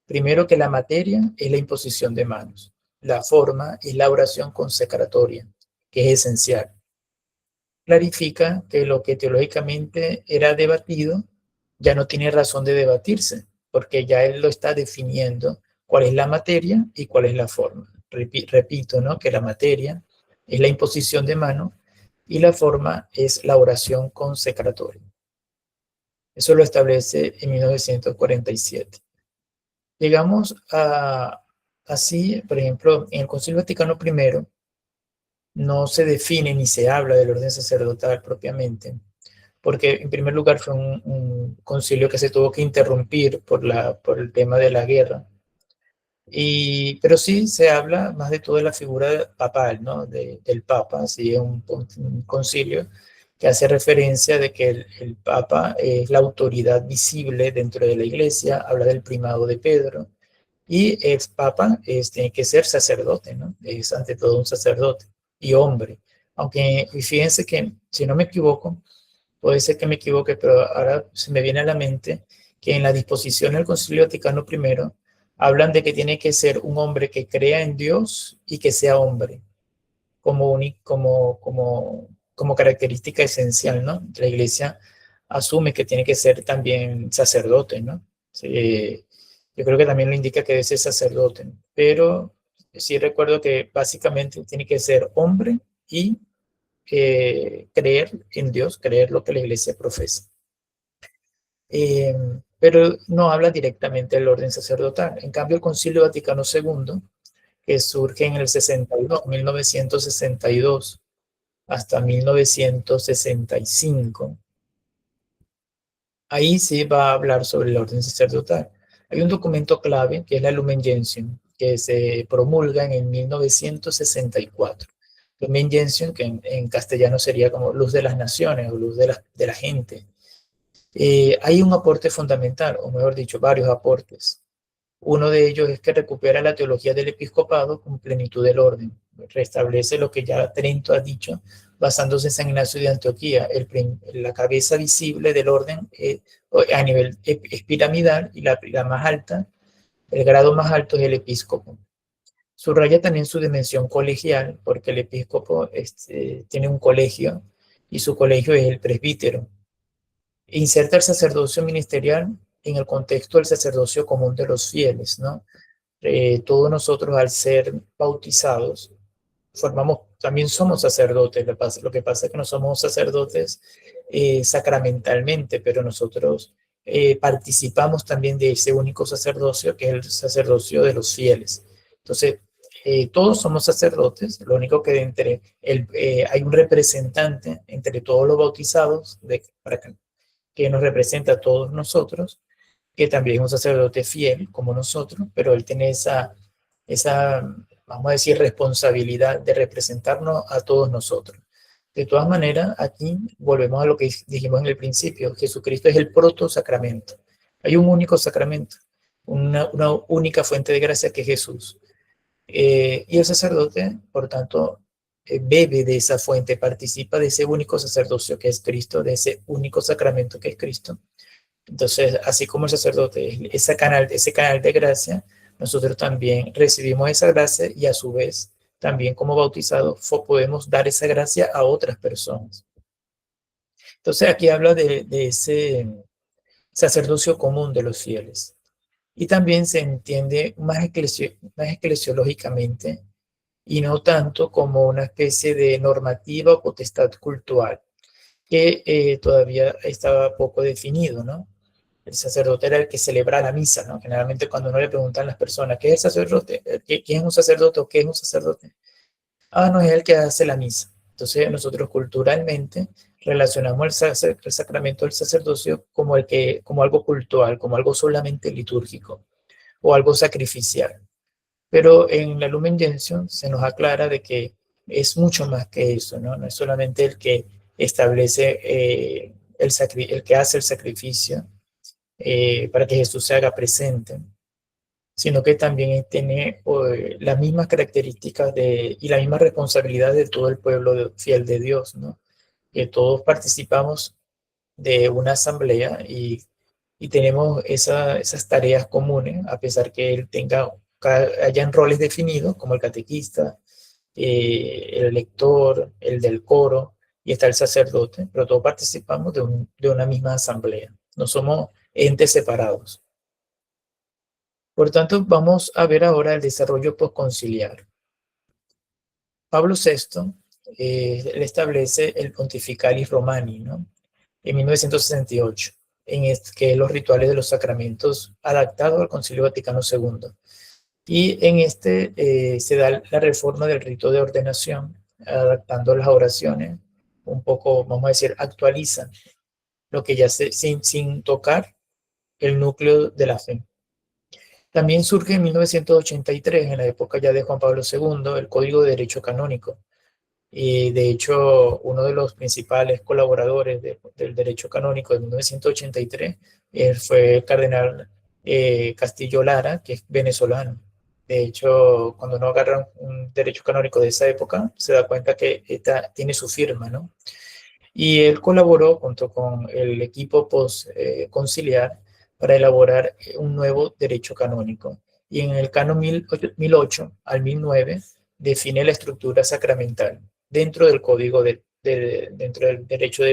Primero, que la materia es la imposición de manos. La forma es la oración consecratoria, que es esencial. Clarifica que lo que teológicamente era debatido ya no tiene razón de debatirse, porque ya él lo está definiendo cuál es la materia y cuál es la forma. Repito, ¿no? Que la materia es la imposición de mano y la forma es la oración consecratoria. Eso lo establece en 1947. Llegamos así, por ejemplo, en el Concilio Vaticano I no se define ni se habla del orden sacerdotal propiamente, porque en primer lugar fue un concilio que se tuvo que interrumpir por el tema de la guerra. Pero sí se habla más de todo de la figura papal, ¿no? Del Papa, así es un concilio que hace referencia de que el Papa es la autoridad visible dentro de la Iglesia, habla del primado de Pedro, y el Papa tiene que ser sacerdote, ¿no? Es ante todo un sacerdote y hombre. Aunque, y fíjense que, si no me equivoco, puede ser que me equivoque, pero ahora se me viene a la mente que en la disposición del Concilio Vaticano I hablan de que tiene que ser un hombre que crea en Dios y que sea hombre, como característica esencial, ¿no? La Iglesia asume que tiene que ser también sacerdote, ¿no? Sí, yo creo que también lo indica que debe ser sacerdote, pero sí recuerdo que básicamente tiene que ser hombre y creer en Dios, creer lo que la Iglesia profesa. Eh, pero no habla directamente del orden sacerdotal. En cambio, el Concilio Vaticano II, que surge en el 62, 1962 hasta 1965, ahí sí va a hablar sobre el orden sacerdotal. Hay un documento clave que es la Lumen Gentium, que se promulga en el 1964. Lumen Gentium, que en castellano sería como luz de las naciones o luz de la gente. Hay un aporte fundamental, o mejor dicho, varios aportes. Uno de ellos es que recupera la teología del episcopado con plenitud del orden. Restablece lo que ya Trento ha dicho, basándose en San Ignacio de Antioquía, la cabeza visible del orden a nivel piramidal y la más alta, el grado más alto es el episcopo. Subraya también su dimensión colegial, porque el episcopo tiene un colegio y su colegio es el presbítero. Inserta el sacerdocio ministerial en el contexto del sacerdocio común de los fieles, ¿no? Todos nosotros al ser bautizados, también somos sacerdotes. Lo que pasa es que no somos sacerdotes sacramentalmente, pero nosotros participamos también de ese único sacerdocio que es el sacerdocio de los fieles. Entonces, todos somos sacerdotes, lo único que hay un representante entre todos los bautizados que nos representa a todos nosotros, que también es un sacerdote fiel como nosotros, pero él tiene esa, vamos a decir, responsabilidad de representarnos a todos nosotros. De todas maneras, aquí volvemos a lo que dijimos en el principio, Jesucristo es el proto-sacramento. Hay un único sacramento, una única fuente de gracia que es Jesús. Y el sacerdote, por tanto, bebe de esa fuente, participa de ese único sacerdocio que es Cristo, de ese único sacramento que es Cristo. Entonces, así como el sacerdote es ese canal de gracia, nosotros también recibimos esa gracia y a su vez, también como bautizados, podemos dar esa gracia a otras personas. Entonces, aquí habla de ese sacerdocio común de los fieles. Y también se entiende más eclesiológicamente y no tanto como una especie de normativa o potestad cultural, que todavía estaba poco definido, ¿no? El sacerdote era el que celebra la misa, ¿no? Generalmente cuando uno le preguntan a las personas, ¿qué es el sacerdote? ¿Quién es un sacerdote o qué es un sacerdote? Ah, no, es el que hace la misa. Entonces nosotros culturalmente relacionamos el sacramento del sacerdocio como algo cultural, como algo solamente litúrgico o algo sacrificial. Pero en la Lumen Gentium se nos aclara de que es mucho más que eso, ¿no? No es solamente el que establece, el que hace el sacrificio para que Jesús se haga presente, sino que también tiene las mismas características y la misma responsabilidad de todo el pueblo fiel de Dios, ¿no? Que todos participamos de una asamblea y tenemos esas tareas comunes, a pesar que él hayan roles definidos, como el catequista, el lector, el del coro, y está el sacerdote, pero todos participamos de una misma asamblea. No somos entes separados. Por tanto, vamos a ver ahora el desarrollo postconciliar. Pablo VI le establece el Pontificalis Romani, ¿no? En 1968, que es los rituales de los sacramentos adaptados al Concilio Vaticano II. Y en se da la reforma del rito de ordenación adaptando las oraciones, un poco, vamos a decir, actualizan lo que ya sin tocar el núcleo de la fe. También surge en 1983, en la época ya de Juan Pablo II, el Código de Derecho Canónico. Y de hecho, uno de los principales colaboradores del derecho canónico de 1983 fue el cardenal Castillo Lara, que es venezolano. De hecho, cuando uno agarra un derecho canónico de esa época, se da cuenta que tiene su firma, ¿no? Y él colaboró junto con el equipo conciliar para elaborar un nuevo derecho canónico. Y en el canon 1008 al 1009 define la estructura sacramental dentro del código dentro del derecho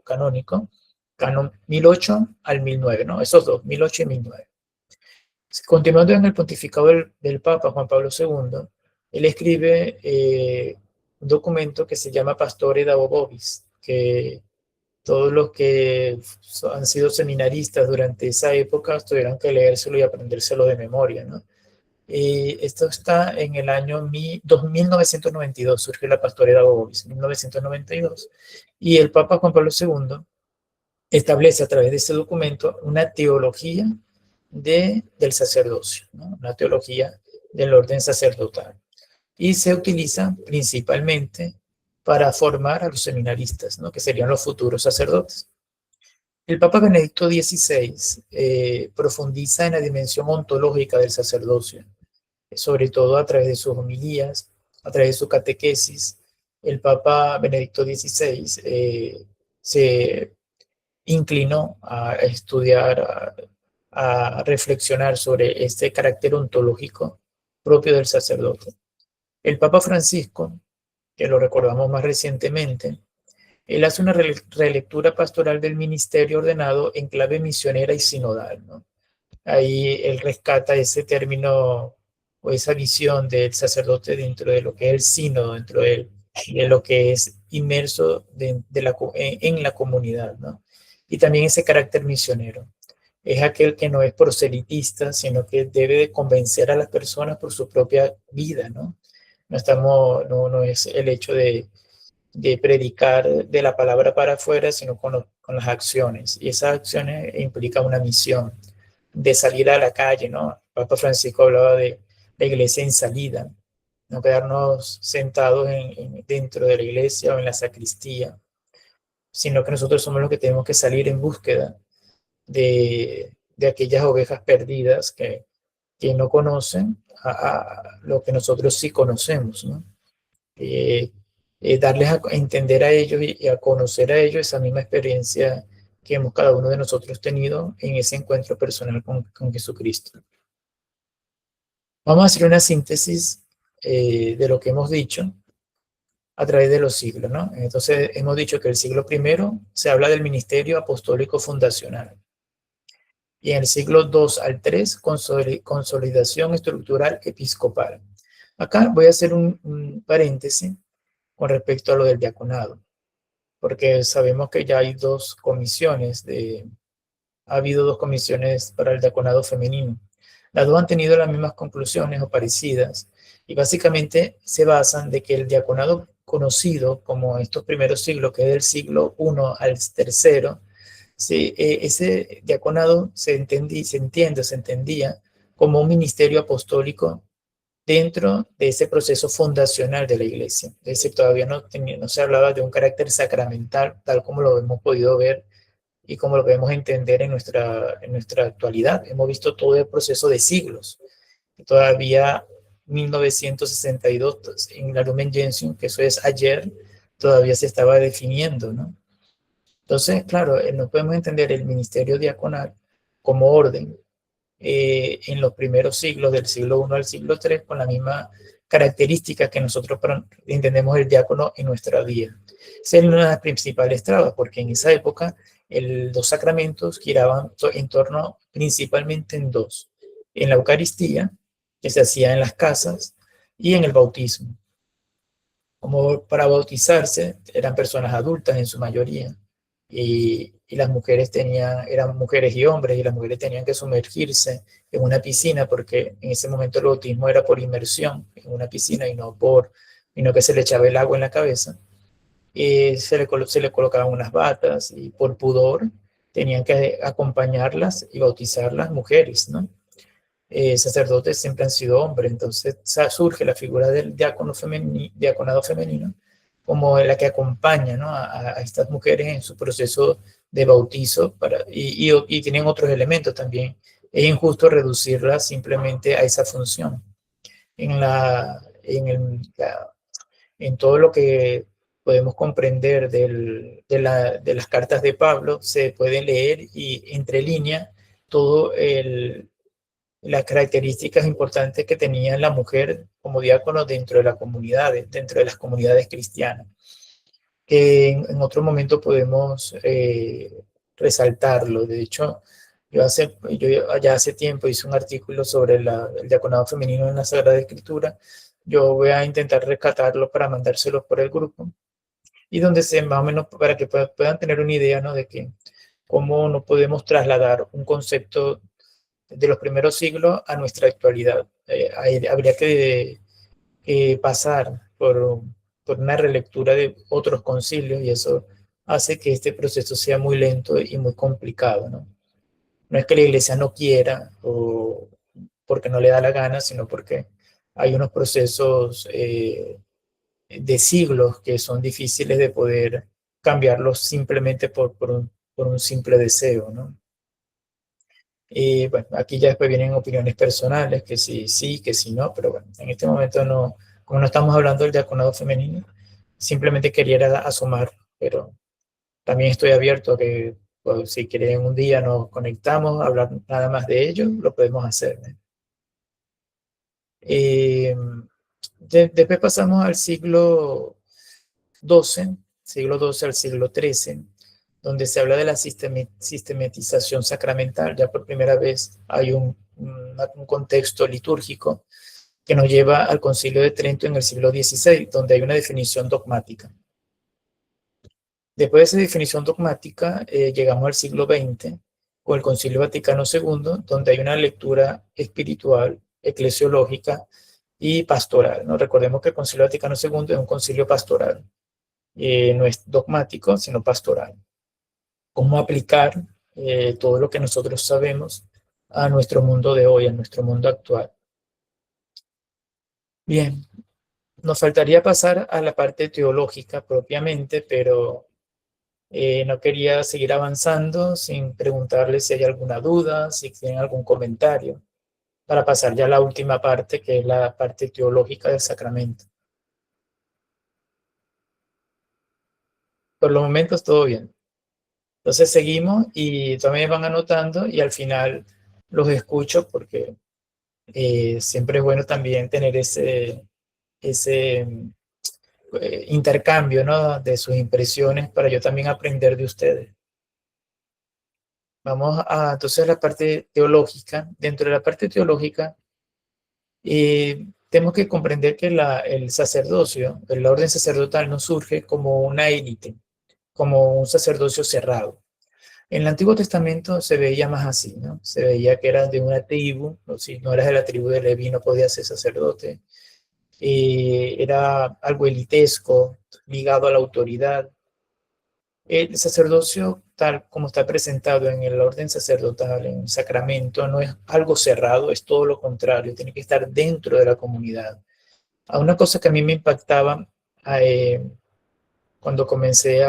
canónico, canon 1008 al 1009, ¿no? Esos dos, 1008 y 1009. Continuando en el pontificado del Papa Juan Pablo II, él escribe un documento que se llama Pastore Dabo Vobis, que todos los que han sido seminaristas durante esa época tuvieron que leérselo y aprendérselo de memoria, ¿no? Esto está en el año 1992, surge la Pastore Dabo Vobis, 1992, y el Papa Juan Pablo II establece a través de este documento una teología del sacerdocio, ¿no? Una teología del orden sacerdotal. Y se utiliza principalmente para formar a los seminaristas, ¿no? Que serían los futuros sacerdotes. El Papa Benedicto XVI profundiza en la dimensión ontológica del sacerdocio, sobre todo a través de sus homilías, a través de su catequesis. El Papa Benedicto XVI se inclinó a estudiar, a reflexionar sobre este carácter ontológico propio del sacerdote. El Papa Francisco, que lo recordamos más recientemente, él hace una relectura pastoral del ministerio ordenado en clave misionera y sinodal, ¿no? Ahí él rescata ese término o esa visión del sacerdote dentro de lo que es el sínodo, dentro de lo que es inmerso en la comunidad, ¿no? Y también ese carácter misionero. Es aquel que no es proselitista, sino que debe de convencer a las personas por su propia vida, ¿no? No es el hecho de predicar de la palabra para afuera, sino con las acciones. Y esas acciones implican una misión de salir a la calle, ¿no? Papa Francisco hablaba de la iglesia en salida, no quedarnos sentados dentro de la iglesia o en la sacristía, sino que nosotros somos los que tenemos que salir en búsqueda de aquellas ovejas perdidas que no conocen a lo que nosotros sí conocemos, ¿no? Darles a entender a ellos y a conocer a ellos esa misma experiencia que hemos cada uno de nosotros tenido en ese encuentro personal con Jesucristo. Vamos a hacer una síntesis de lo que hemos dicho a través de los siglos, ¿no? Entonces hemos dicho que el siglo I se habla del ministerio apostólico fundacional. Y en el siglo II al III, consolidación estructural episcopal. Acá voy a hacer un paréntesis con respecto a lo del diaconado, porque sabemos que ya hay ha habido dos comisiones para el diaconado femenino. Las dos han tenido las mismas conclusiones o parecidas, y básicamente se basan de que el diaconado conocido como estos primeros siglos, que es del siglo I al III, ese diaconado se entendía como un ministerio apostólico dentro de ese proceso fundacional de la iglesia. Es decir, todavía no se hablaba de un carácter sacramental, tal como lo hemos podido ver y como lo podemos entender en nuestra actualidad. Hemos visto todo el proceso de siglos. Todavía 1962, en la Lumen Gentium, que eso es ayer, todavía se estaba definiendo, ¿no? Entonces, claro, no podemos entender el ministerio diaconal como orden en los primeros siglos, del siglo I al siglo III, con la misma característica que nosotros entendemos el diácono en nuestra vida. Esa es una de las principales trabas, porque en esa época los sacramentos giraban en torno principalmente en dos: en la Eucaristía, que se hacía en las casas, y en el bautismo. Como para bautizarse eran personas adultas en su mayoría, y las mujeres eran mujeres y hombres, y las mujeres tenían que sumergirse en una piscina, porque en ese momento el bautismo era por inmersión en una piscina y no por sino que se le echaba el agua en la cabeza. Se le colocaban unas batas y por pudor tenían que acompañarlas y bautizar las mujeres, ¿no? Sacerdotes siempre han sido hombres, entonces surge la figura del diaconado femenino como la que acompaña, ¿no? a estas mujeres en su proceso de bautizo y tienen otros elementos también. Es injusto reducirla simplemente a esa función. En todo lo que podemos comprender de las cartas de Pablo, se puede leer y entre líneas todo las características importantes que tenía la mujer como diácono dentro de la comunidad, dentro de las comunidades cristianas, que en otro momento podemos resaltarlo. De hecho, yo ya hace tiempo hice un artículo sobre el diaconado femenino en la Sagrada Escritura. Yo voy a intentar rescatarlo para mandárselos por el grupo y donde se más o menos para que puedan tener una idea, ¿no? De que cómo no podemos trasladar un concepto de los primeros siglos a nuestra actualidad. Habría que pasar por una relectura de otros concilios y eso hace que este proceso sea muy lento y muy complicado, ¿no? No es que la iglesia no quiera o porque no le da la gana, sino porque hay unos procesos de siglos que son difíciles de poder cambiarlos simplemente por un simple deseo, ¿no? Y bueno, aquí ya después vienen opiniones personales, que sí, sí, que sí, no, pero bueno, en este momento no, como no estamos hablando del diaconado femenino, simplemente quería asomar, pero también estoy abierto a que pues, si quieren un día nos conectamos, hablar nada más de ello, lo podemos hacer, ¿no? Eh, Después pasamos al siglo XII al siglo XIII, donde se habla de la sistematización sacramental. Ya por primera vez hay un contexto litúrgico que nos lleva al Concilio de Trento en el siglo XVI, donde hay una definición dogmática. Después de esa definición dogmática, llegamos al siglo XX con el Concilio Vaticano II, donde hay una lectura espiritual, eclesiológica y pastoral, ¿no? Recordemos que el Concilio Vaticano II es un concilio pastoral, no es dogmático, sino pastoral. Cómo aplicar todo lo que nosotros sabemos a nuestro mundo de hoy, a nuestro mundo actual. Bien, nos faltaría pasar a la parte teológica propiamente, pero no quería seguir avanzando sin preguntarles si hay alguna duda, si tienen algún comentario, para pasar ya a la última parte, que es la parte teológica del sacramento. Por los momentos todo bien. Entonces seguimos y también van anotando y al final los escucho porque siempre es bueno también tener ese intercambio, ¿no? De sus impresiones para yo también aprender de ustedes. Vamos a entonces a la parte teológica. Dentro de la parte teológica, tenemos que comprender que el sacerdocio, la orden sacerdotal no surge como una élite, como un sacerdocio cerrado. En el Antiguo Testamento se veía más así, ¿no? Se veía que eras de una tribu, o si no eras de la tribu de Leví no podías ser sacerdote. Era algo elitesco, ligado a la autoridad. El sacerdocio, tal como está presentado en el orden sacerdotal, en el sacramento, no es algo cerrado, es todo lo contrario, tiene que estar dentro de la comunidad. A una cosa que a mí me impactaba cuando comencé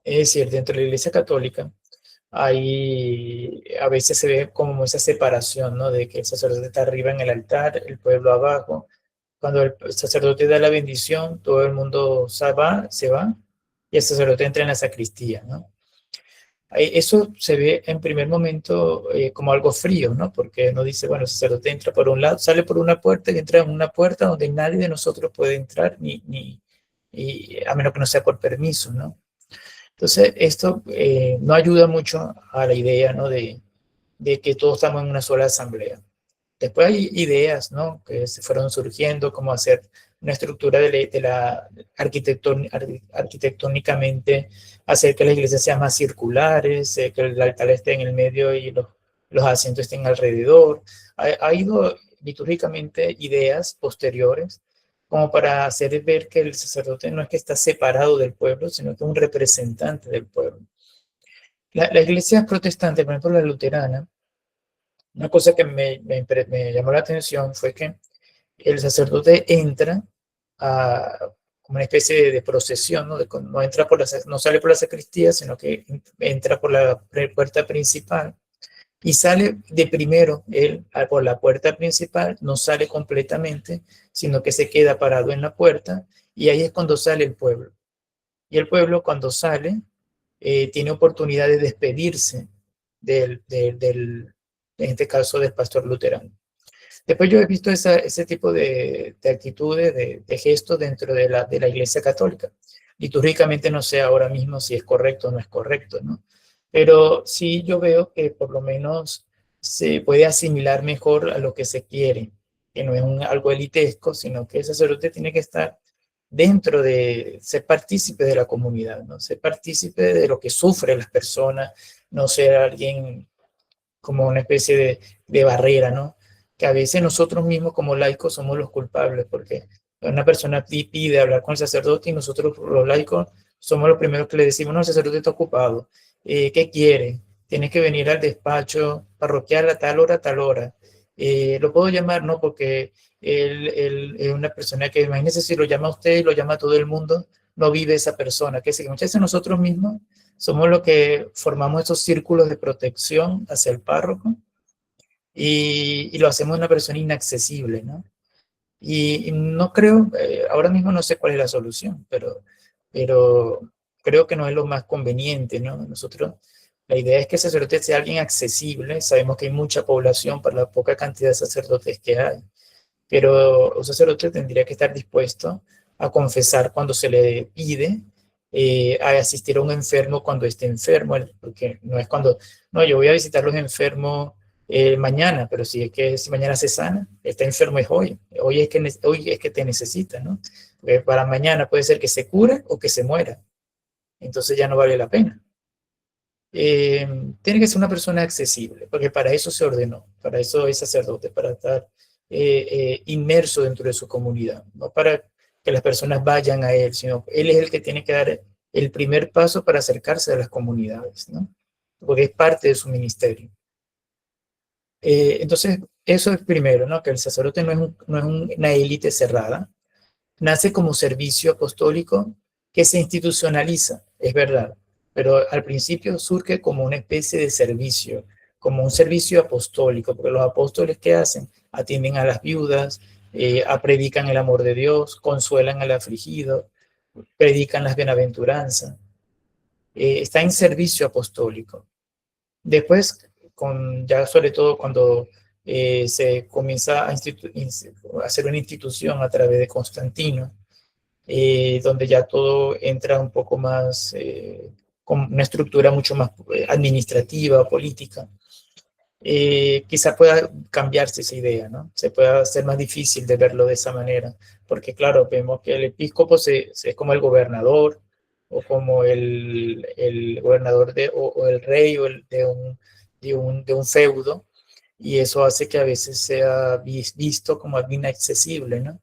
es decir, dentro de la Iglesia Católica, a veces se ve como esa separación, ¿no? De que el sacerdote está arriba en el altar, el pueblo abajo. Cuando el sacerdote da la bendición, todo el mundo se va y el sacerdote entra en la sacristía, ¿no? Eso se ve en primer momento como algo frío, ¿no? Porque uno dice, bueno, el sacerdote entra por un lado, sale por una puerta y entra en una puerta donde nadie de nosotros puede entrar, a menos que no sea por permiso, ¿no? Entonces, esto no ayuda mucho a la idea, ¿no? De que todos estamos en una sola asamblea. Después hay ideas, ¿no? Que se fueron surgiendo, como hacer una estructura de la arquitectónicamente, hacer que las iglesias sean más circulares, que el altar esté en el medio y los asientos estén alrededor. Ha ido litúrgicamente ideas posteriores como para hacer ver que el sacerdote no es que está separado del pueblo, sino que es un representante del pueblo. La iglesia protestante, por ejemplo la luterana, una cosa que me llamó la atención fue que el sacerdote entra como una especie de procesión, ¿no? No entra no sale por la sacristía, sino que entra por la puerta principal y sale de primero. Él por la puerta principal no sale completamente, sino que se queda parado en la puerta, y ahí es cuando sale el pueblo. Y el pueblo, cuando sale, tiene oportunidad de despedirse en este caso, del pastor luterano. Después yo he visto ese tipo de actitudes, de gestos dentro de la Iglesia Católica. Litúrgicamente no sé ahora mismo si es correcto o no es correcto, ¿no? Pero sí yo veo que por lo menos se puede asimilar mejor a lo que se quiere, que no es algo elitesco, sino que el sacerdote tiene que estar dentro ser partícipe de la comunidad, ¿no? Ser partícipe de lo que sufren las personas, no ser alguien como una especie de barrera, ¿no? Que a veces nosotros mismos como laicos somos los culpables, porque una persona pide hablar con el sacerdote y nosotros los laicos somos los primeros que le decimos: no, el sacerdote está ocupado, ¿qué quiere? Tienes que venir al despacho parroquial a tal hora, a tal hora. ¿Lo puedo llamar? No, porque él es una persona que, imagínese, si lo llama a usted y lo llama a todo el mundo, no vive esa persona. Que muchas veces nosotros mismos somos los que formamos esos círculos de protección hacia el párroco, y lo hacemos una persona inaccesible, ¿no? Y no creo, ahora mismo no sé cuál es la solución, pero creo que no es lo más conveniente, ¿no? Nosotros, la idea es que el sacerdote sea alguien accesible. Sabemos que hay mucha población para la poca cantidad de sacerdotes que hay, pero un sacerdote tendría que estar dispuesto a confesar cuando se le pide, a asistir a un enfermo cuando esté enfermo, porque no es cuando, no, yo voy a visitar a los enfermos mañana, pero si mañana se sana, está enfermo es hoy, hoy es que te necesita, ¿no? Porque para mañana puede ser que se cure o que se muera, entonces ya no vale la pena. Tiene que ser una persona accesible, porque para eso se ordenó, para eso es sacerdote, para estar inmerso dentro de su comunidad, no para que las personas vayan a él, sino él es el que tiene que dar el primer paso para acercarse a las comunidades, ¿no? Porque es parte de su ministerio. Entonces, eso es primero, ¿no? Que el sacerdote no es una élite cerrada, nace como servicio apostólico que se institucionaliza, es verdad, pero al principio surge como una especie de servicio, como un servicio apostólico, porque los apóstoles, ¿qué hacen? Atienden a las viudas, predican el amor de Dios, consuelan al afligido, predican las bienaventuranzas, está en servicio apostólico. Después, ya sobre todo cuando se comienza a hacer una institución a través de Constantino, donde ya todo entra un poco más, con una estructura mucho más administrativa, política, quizá pueda cambiarse esa idea, ¿no? Se pueda hacer más difícil de verlo de esa manera, porque claro, vemos que el episcopo es como el gobernador, o como el gobernador o el rey de un feudo, y eso hace que a veces sea visto como algo inaccesible, ¿no?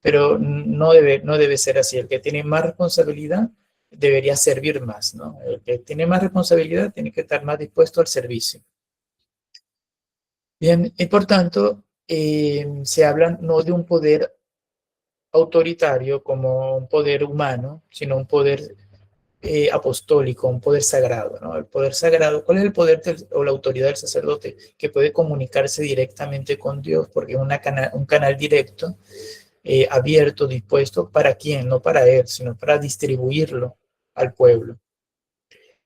Pero no debe ser así. El que tiene más responsabilidad debería servir más, ¿no? El que tiene más responsabilidad tiene que estar más dispuesto al servicio. Bien, y por tanto, se habla no de un poder autoritario como un poder humano, sino un poder apostólico, un poder sagrado, ¿no? El poder sagrado, ¿cuál es el poder o la autoridad del sacerdote? Que puede comunicarse directamente con Dios, porque es un canal directo, abierto, dispuesto. ¿Para quién? No para él, sino para distribuirlo al pueblo.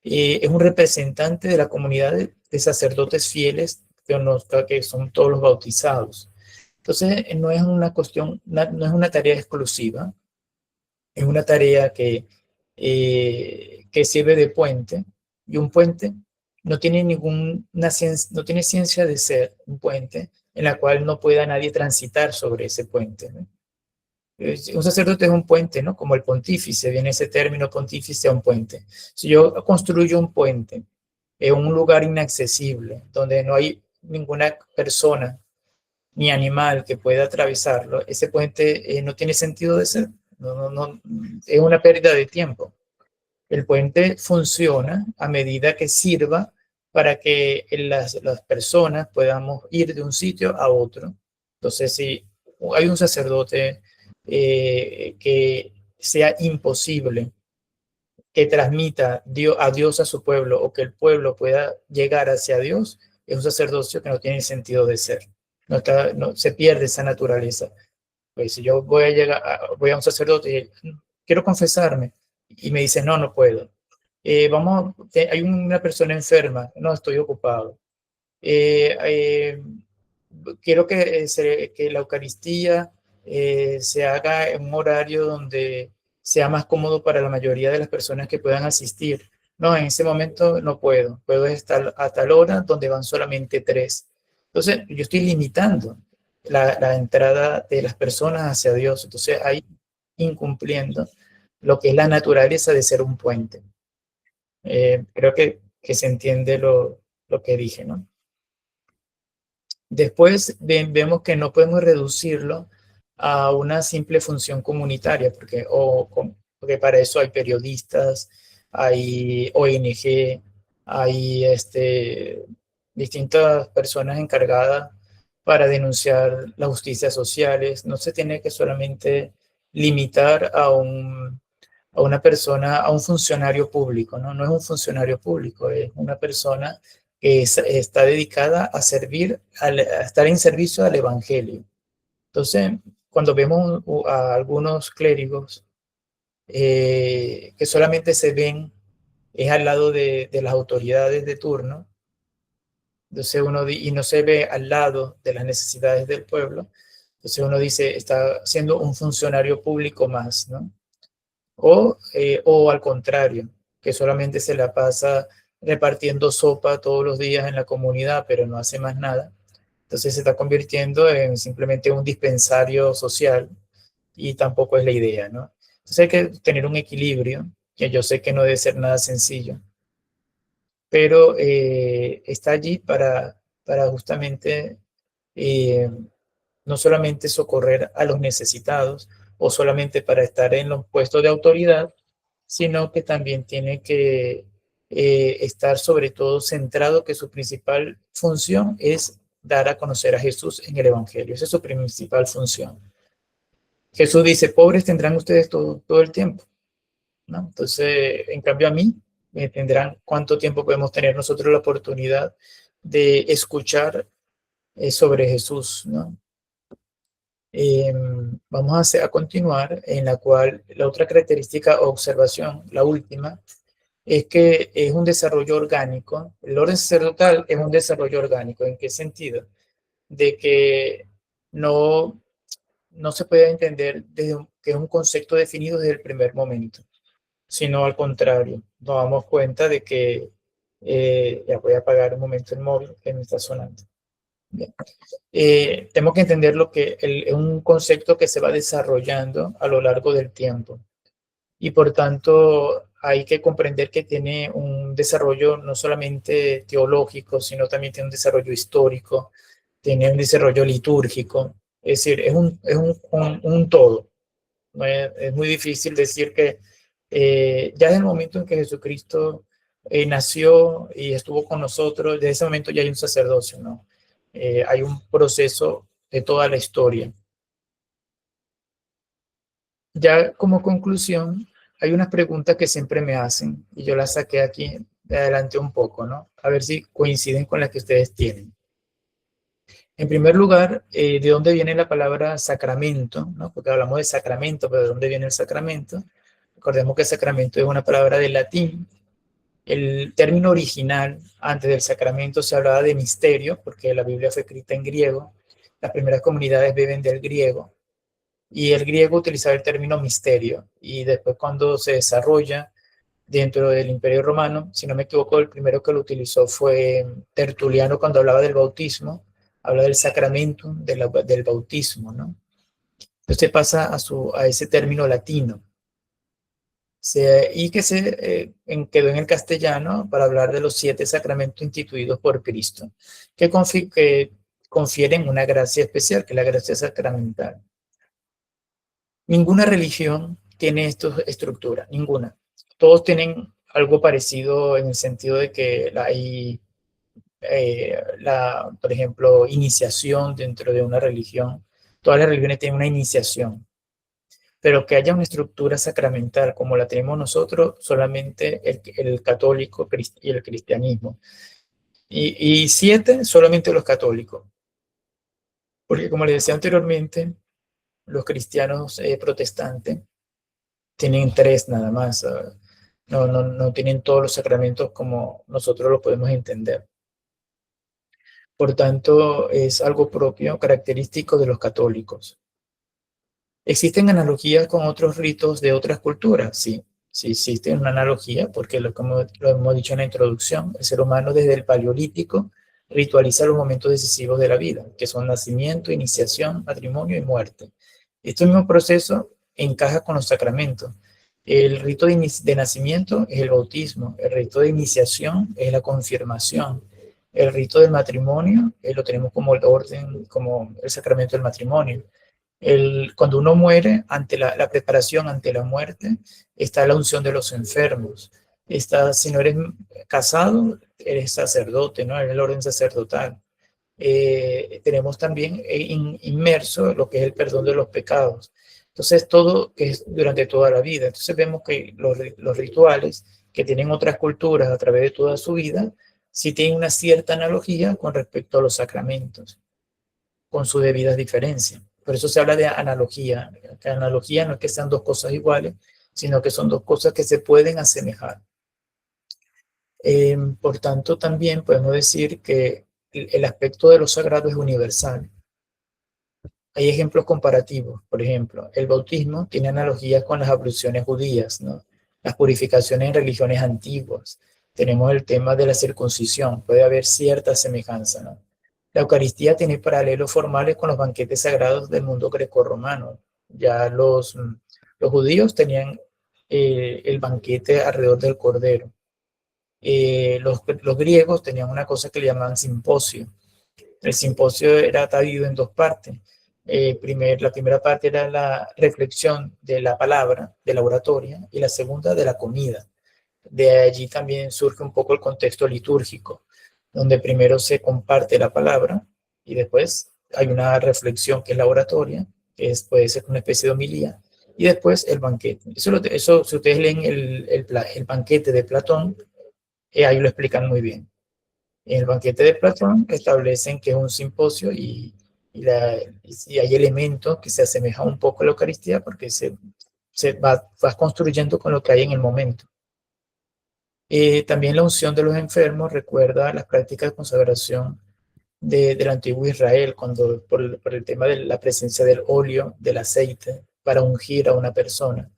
Es un representante de la comunidad de sacerdotes fieles que son todos los bautizados. Entonces, no es una cuestión, no es una tarea exclusiva, es una tarea que sirve de puente, y un puente no tiene no tiene ciencia de ser un puente en la cual no pueda nadie transitar sobre ese puente, ¿no? Un sacerdote es un puente, ¿no? Como el pontífice, viene ese término pontífice a un puente. Si yo construyo un puente en un lugar inaccesible, donde no hay ninguna persona ni animal que pueda atravesarlo, ese puente no tiene sentido de ser. Es una pérdida de tiempo. El puente funciona a medida que sirva para que las personas podamos ir de un sitio a otro. Entonces, si hay un sacerdote que sea imposible que transmita a Dios a su pueblo o que el pueblo pueda llegar hacia Dios, es un sacerdocio que no tiene sentido de ser. No, se pierde esa naturaleza. Pues si yo voy a un sacerdote y quiero confesarme y me dice, no, no puedo. Hay una persona enferma, no, estoy ocupado. Eh, eh, Quiero que la Eucaristía se haga en un horario donde sea más cómodo para la mayoría de las personas que puedan asistir. No, en ese momento no puedo. Puedo estar a tal hora donde van solamente 3. Entonces, yo estoy limitando la entrada de las personas hacia Dios. Entonces, ahí incumpliendo lo que es la naturaleza de ser un puente. Creo que se entiende lo que dije, ¿no? Después vemos que no podemos reducirlo a una simple función comunitaria, porque para eso hay periodistas, hay ONG, hay distintas personas encargadas para denunciar las justicias sociales. No se tiene que solamente limitar a una persona, a un funcionario público, ¿no? No es un funcionario público, es una persona que está dedicada a servir, a estar en servicio al Evangelio. Entonces, cuando vemos a algunos clérigos que solamente se ven es al lado de las autoridades de turno, entonces y no se ve al lado de las necesidades del pueblo, entonces uno dice, está siendo un funcionario público más, ¿no? O al contrario, que solamente se la pasa repartiendo sopa todos los días en la comunidad, pero no hace más nada. Entonces se está convirtiendo en simplemente un dispensario social y tampoco es la idea, ¿no? Entonces hay que tener un equilibrio, que yo sé que no debe ser nada sencillo, pero está allí para justamente eh, no solamente socorrer a los necesitados o solamente para estar en los puestos de autoridad, sino que también tiene que estar sobre todo centrado que su principal función es dar a conocer a Jesús en el Evangelio. Esa es su principal función. Jesús dice, pobres tendrán ustedes todo el tiempo, ¿no? Entonces, en cambio a mí, me tendrán cuánto tiempo podemos tener nosotros la oportunidad de escuchar sobre Jesús, ¿no? Vamos a continuar, en la cual la otra característica o observación, la última, es que es un desarrollo orgánico. El orden sacerdotal es un desarrollo orgánico. ¿En qué sentido? De que no, no se puede entender que es un concepto definido desde el primer momento, sino al contrario. Nos damos cuenta de que, ya voy a apagar un momento el móvil que me está sonando. Bien. Tenemos que entender lo que es un concepto que se va desarrollando a lo largo del tiempo y por tanto hay que comprender que tiene un desarrollo no solamente teológico, sino también tiene un desarrollo histórico, tiene un desarrollo litúrgico, es decir, un todo. ¿No? Es muy difícil decir que ya desde el momento en que Jesucristo nació y estuvo con nosotros, desde ese momento ya hay un sacerdocio, ¿no? Hay un proceso de toda la historia. Ya como conclusión, hay unas preguntas que siempre me hacen y yo las saqué aquí de adelante un poco, ¿no? A ver si coinciden con las que ustedes tienen. En primer lugar, ¿de dónde viene la palabra sacramento? ¿No? Porque hablamos de sacramento, pero ¿de dónde viene el sacramento? Recordemos que sacramento es una palabra del latín. El término original, antes del sacramento, se hablaba de misterio, porque la Biblia fue escrita en griego. Las primeras comunidades beben del griego. Y el griego utilizaba el término misterio. Y después cuando se desarrolla dentro del Imperio Romano, si no me equivoco, el primero que lo utilizó fue Tertuliano cuando hablaba del bautismo, habla del sacramento del bautismo, ¿no? Entonces pasa a ese término latino. Y que quedó en el castellano para hablar de los 7 sacramentos instituidos por Cristo, que confieren una gracia especial, que es la gracia sacramental. Ninguna religión tiene esta estructura, ninguna. Todos tienen algo parecido en el sentido de que hay, por ejemplo, iniciación dentro de una religión. Todas las religiones tienen una iniciación, pero que haya una estructura sacramental como la tenemos nosotros, solamente el católico y el cristianismo. Y 7, solamente los católicos. Porque como les decía anteriormente, los cristianos protestantes tienen 3 nada más. No tienen todos los sacramentos como nosotros lo podemos entender. Por tanto, es algo propio, característico de los católicos. ¿Existen analogías con otros ritos de otras culturas? Sí, sí existe una analogía, porque como lo hemos dicho en la introducción, el ser humano desde el Paleolítico ritualiza los momentos decisivos de la vida, que son nacimiento, iniciación, matrimonio y muerte. Este mismo proceso encaja con los sacramentos. El rito de nacimiento es el bautismo, el rito de iniciación es la confirmación, el rito del matrimonio lo tenemos como el orden, como el sacramento del matrimonio. Cuando uno muere, ante la preparación ante la muerte, está la unción de los enfermos. Si no eres casado, eres sacerdote, ¿no? Eres el orden sacerdotal. Tenemos también inmerso lo que es el perdón de los pecados. Entonces, todo es durante toda la vida. Entonces, vemos que los rituales que tienen otras culturas a través de toda su vida, sí tienen una cierta analogía con respecto a los sacramentos, con sus debidas diferencias. Por eso se habla de analogía. Que analogía no es que sean dos cosas iguales, sino que son dos cosas que se pueden asemejar. Por tanto, también podemos decir que el aspecto de lo sagrado es universal. Hay ejemplos comparativos. Por ejemplo, el bautismo tiene analogías con las abluciones judías, ¿no? Las purificaciones en religiones antiguas. Tenemos el tema de la circuncisión. Puede haber cierta semejanza, ¿no? La Eucaristía tiene paralelos formales con los banquetes sagrados del mundo grecorromano. Ya los judíos tenían el banquete alrededor del Cordero. Los griegos tenían una cosa que le llamaban simposio. El simposio era dividido en 2 partes. La primera parte era la reflexión de la palabra, de la oratoria, y la segunda de la comida. De allí también surge un poco el contexto litúrgico, donde primero se comparte la palabra y después hay una reflexión que es la oratoria, que puede ser una especie de homilía, y después el banquete. Eso si ustedes leen el banquete de Platón, ahí lo explican muy bien. En el banquete de Platón establecen que es un simposio y hay elementos que se asemejan un poco a la Eucaristía porque se va construyendo con lo que hay en el momento. También la unción de los enfermos recuerda las prácticas de consagración del antiguo Israel, por el tema de la presencia del óleo, del aceite, para ungir a una persona.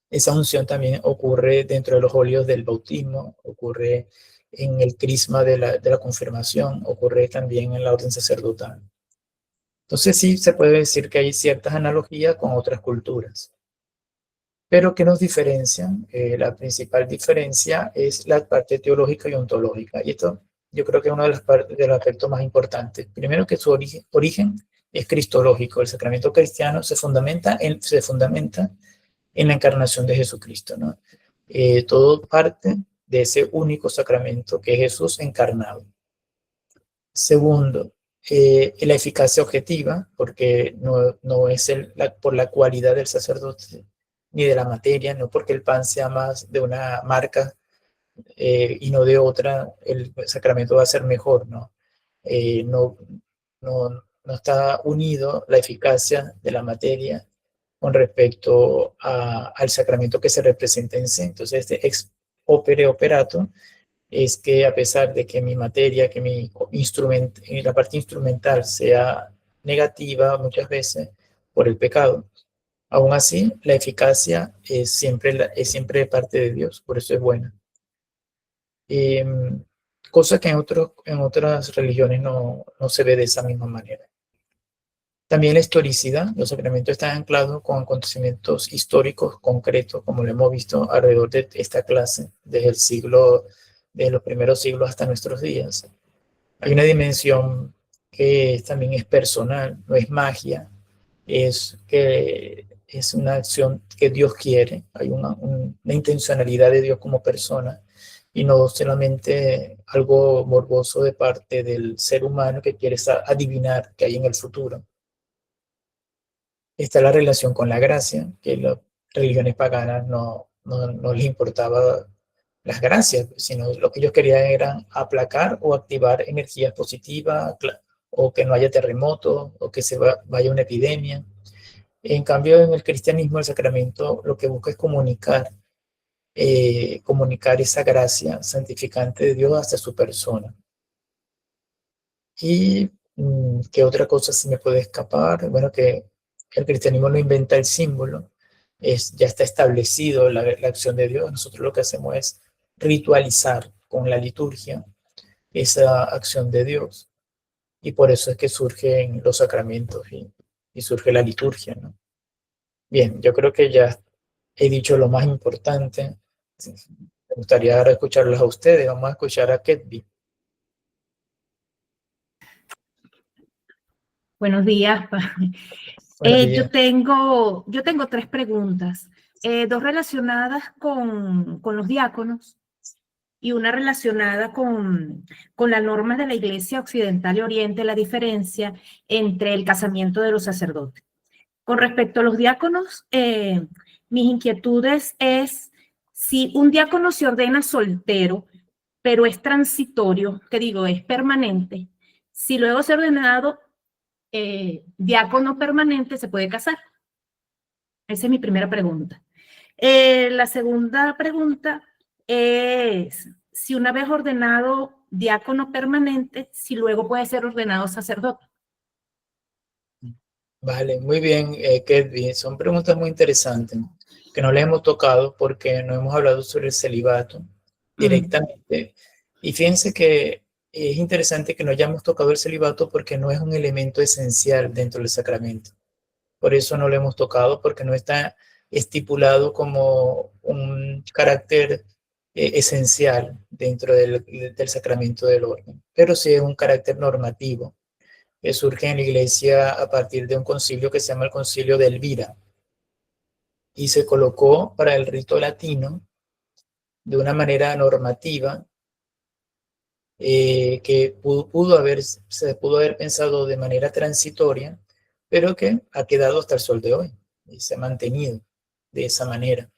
Esa unción también ocurre dentro de los óleos del bautismo, ocurre en el crisma de la confirmación, ocurre también en la orden sacerdotal. Entonces sí se puede decir que hay ciertas analogías con otras culturas. Pero ¿qué nos diferencian? La principal diferencia es la parte teológica y ontológica. Y esto yo creo que es uno de los aspectos más importantes. Primero que su origen es cristológico. El sacramento cristiano se fundamenta en la encarnación de Jesucristo, ¿no? Todo parte de ese único sacramento que es Jesús encarnado. Segundo, la eficacia objetiva, porque no es por la cualidad del sacerdote ni de la materia, no porque el pan sea más de una marca y no de otra, el sacramento va a ser mejor, ¿no? No está unido la eficacia de la materia con respecto al sacramento que se representa en sí. Entonces, este ex opere operato es que a pesar de que mi materia, que la parte instrumental sea negativa muchas veces por el pecado, aún así la eficacia es siempre de parte de Dios, por eso es buena. Cosa que en otras religiones no se ve de esa misma manera. También la historicidad, los sacramentos están anclados con acontecimientos históricos concretos, como lo hemos visto alrededor de esta clase, desde los primeros siglos hasta nuestros días. Hay una dimensión que también es personal, no es magia, es que es una acción que Dios quiere, hay una intencionalidad de Dios como persona y no solamente algo morboso de parte del ser humano que quiere adivinar qué hay en el futuro. Está la relación con la gracia, que las religiones paganas no les importaba las gracias, sino lo que ellos querían era aplacar o activar energías positivas, o que no haya terremotos, o que vaya una epidemia. En cambio, en el cristianismo, el sacramento lo que busca es comunicar esa gracia santificante de Dios hacia su persona. Y ¿qué otra cosa se me puede escapar? Bueno, que el cristianismo no inventa el símbolo, ya está establecido la acción de Dios. Nosotros lo que hacemos es ritualizar con la liturgia esa acción de Dios. Y por eso es que surgen los sacramentos y surge la liturgia, ¿no? Bien, yo creo que ya he dicho lo más importante. Me gustaría ahora escucharlos a ustedes. Vamos a escuchar a Ketby. Buenos días. Buenos días. Yo tengo tres preguntas, dos relacionadas con los diáconos y una relacionada con las normas de la Iglesia Occidental y Oriente, la diferencia entre el casamiento de los sacerdotes. Con respecto a los diáconos, mis inquietudes es si un diácono se ordena soltero, pero es transitorio, que digo, es permanente, si luego se ha ordenado diácono permanente, ¿se puede casar? Esa es mi primera pregunta. La segunda pregunta es, si una vez ordenado diácono permanente, si luego puede ser ordenado sacerdote. Vale, muy bien, Ketby. Son preguntas muy interesantes que no les hemos tocado porque no hemos hablado sobre el celibato directamente. Y fíjense que es interesante que no hayamos tocado el celibato porque no es un elemento esencial dentro del sacramento. Por eso no lo hemos tocado, porque no está estipulado como un carácter esencial dentro del sacramento del orden, pero sí es un carácter normativo que surge en la Iglesia a partir de un concilio que se llama el Concilio de Elvira, y se colocó para el rito latino de una manera normativa que se pudo haber pensado de manera transitoria, pero que ha quedado hasta el sol de hoy y se ha mantenido de esa manera.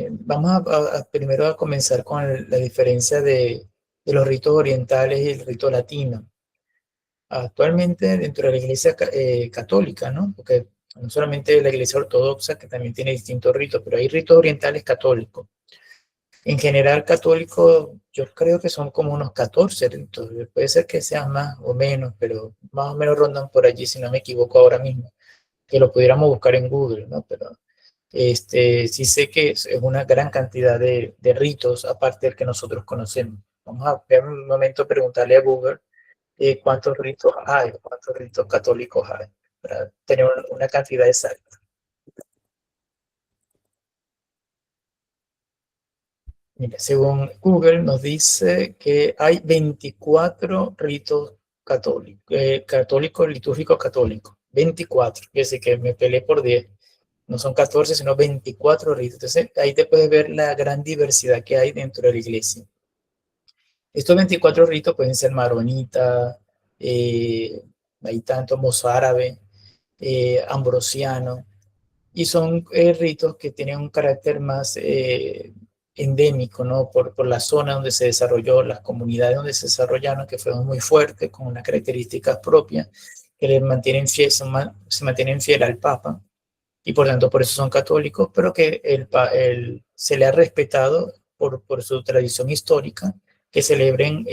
Vamos primero a comenzar con la diferencia de los ritos orientales y el rito latino. Actualmente dentro de la Iglesia católica, ¿no? Porque no solamente la Iglesia ortodoxa, que también tiene distintos ritos, pero hay ritos orientales católicos. En general católico, yo creo que son como unos 14 ritos. Puede ser que sean más o menos, pero más o menos rondan por allí, si no me equivoco ahora mismo, que lo pudiéramos buscar en Google, ¿no? Pero sí sé que es una gran cantidad de ritos, aparte del que nosotros conocemos. Vamos a ver un momento, preguntarle a Google cuántos ritos hay, cuántos ritos católicos hay, para tener una cantidad exacta. Mira, según Google nos dice que hay 24 ritos católicos, litúrgicos católicos. 24, que decir que me peleé por 10. No son 14, sino 24 ritos. Entonces, ahí te puedes ver la gran diversidad que hay dentro de la iglesia. Estos 24 ritos pueden ser maronita, hay tanto mozárabe, ambrosiano, y son ritos que tienen un carácter más endémico, ¿no? Por la zona donde se desarrolló, las comunidades donde se desarrollaron, que fueron muy fuertes, con unas características propias, que se mantienen fiel al Papa, y por tanto por eso son católicos, pero que se le ha respetado por su tradición histórica, que celebren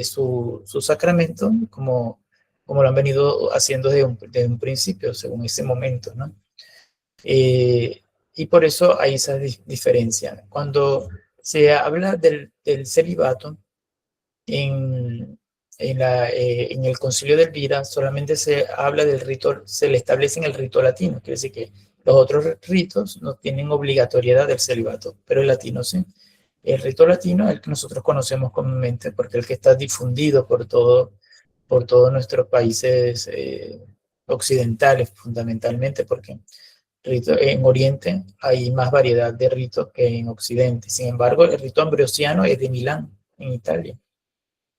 su sacramento como lo han venido haciendo desde un principio, según ese momento, ¿no? Y por eso hay esa diferencia. Cuando se habla del celibato, en el Concilio de Elvira solamente se habla del rito, se le establece en el rito latino, quiere decir que los otros ritos no tienen obligatoriedad del celibato, pero el latino sí. El rito latino es el que nosotros conocemos comúnmente porque es el que está difundido por todo por todos nuestros países occidentales, fundamentalmente, porque en Oriente hay más variedad de ritos que en Occidente. Sin embargo, el rito ambrosiano es de Milán, en Italia.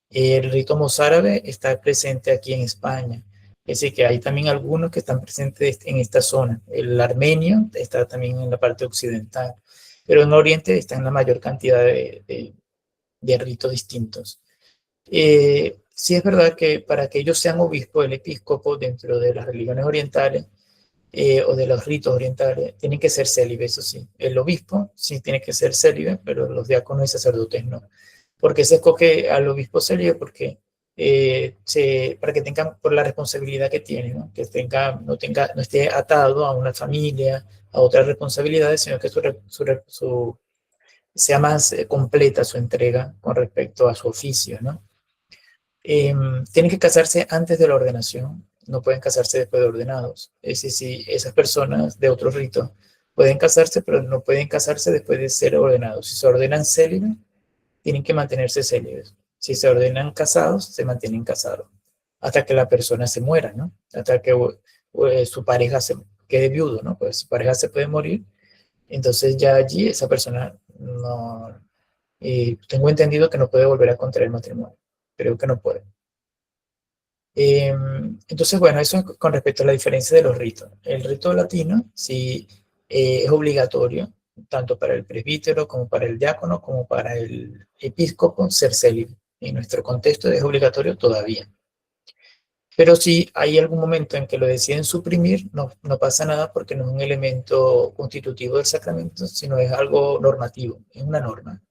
El rito mozárabe está presente aquí en España. Es decir, que hay también algunos que están presentes en esta zona. El armenio está también en la parte occidental, pero en Oriente están la mayor cantidad de ritos distintos. Sí es verdad que para que ellos sean obispos, el episcopo dentro de las religiones orientales o de los ritos orientales, tienen que ser célibes, eso sí. El obispo sí tiene que ser célibe, pero los diáconos y sacerdotes no. ¿Por qué se escoge al obispo célibe? Porque para que tengan, por la responsabilidad que tiene, ¿no? Que no esté atado a una familia, a otras responsabilidades, sino que sea más completa su entrega con respecto a su oficio, ¿no? Tienen que casarse antes de la ordenación, no pueden casarse después de ordenados. Es decir, si esas personas de otros ritos pueden casarse, pero no pueden casarse después de ser ordenados. Si se ordenan célibes, tienen que mantenerse célibes. Si se ordenan casados, se mantienen casados. Hasta que la persona se muera, ¿no? Hasta que su pareja se quede viudo, ¿no? Pues su pareja se puede morir. Entonces ya allí esa persona no... tengo entendido que no puede volver a contraer matrimonio. Creo que no puede. Entonces, bueno, eso con respecto a la diferencia de los ritos. El rito latino sí es obligatorio, tanto para el presbítero como para el diácono, como para el episcopo, ser célibe. En nuestro contexto es obligatorio todavía. Pero si hay algún momento en que lo deciden suprimir, no pasa nada porque no es un elemento constitutivo del sacramento, sino es algo normativo, es una norma.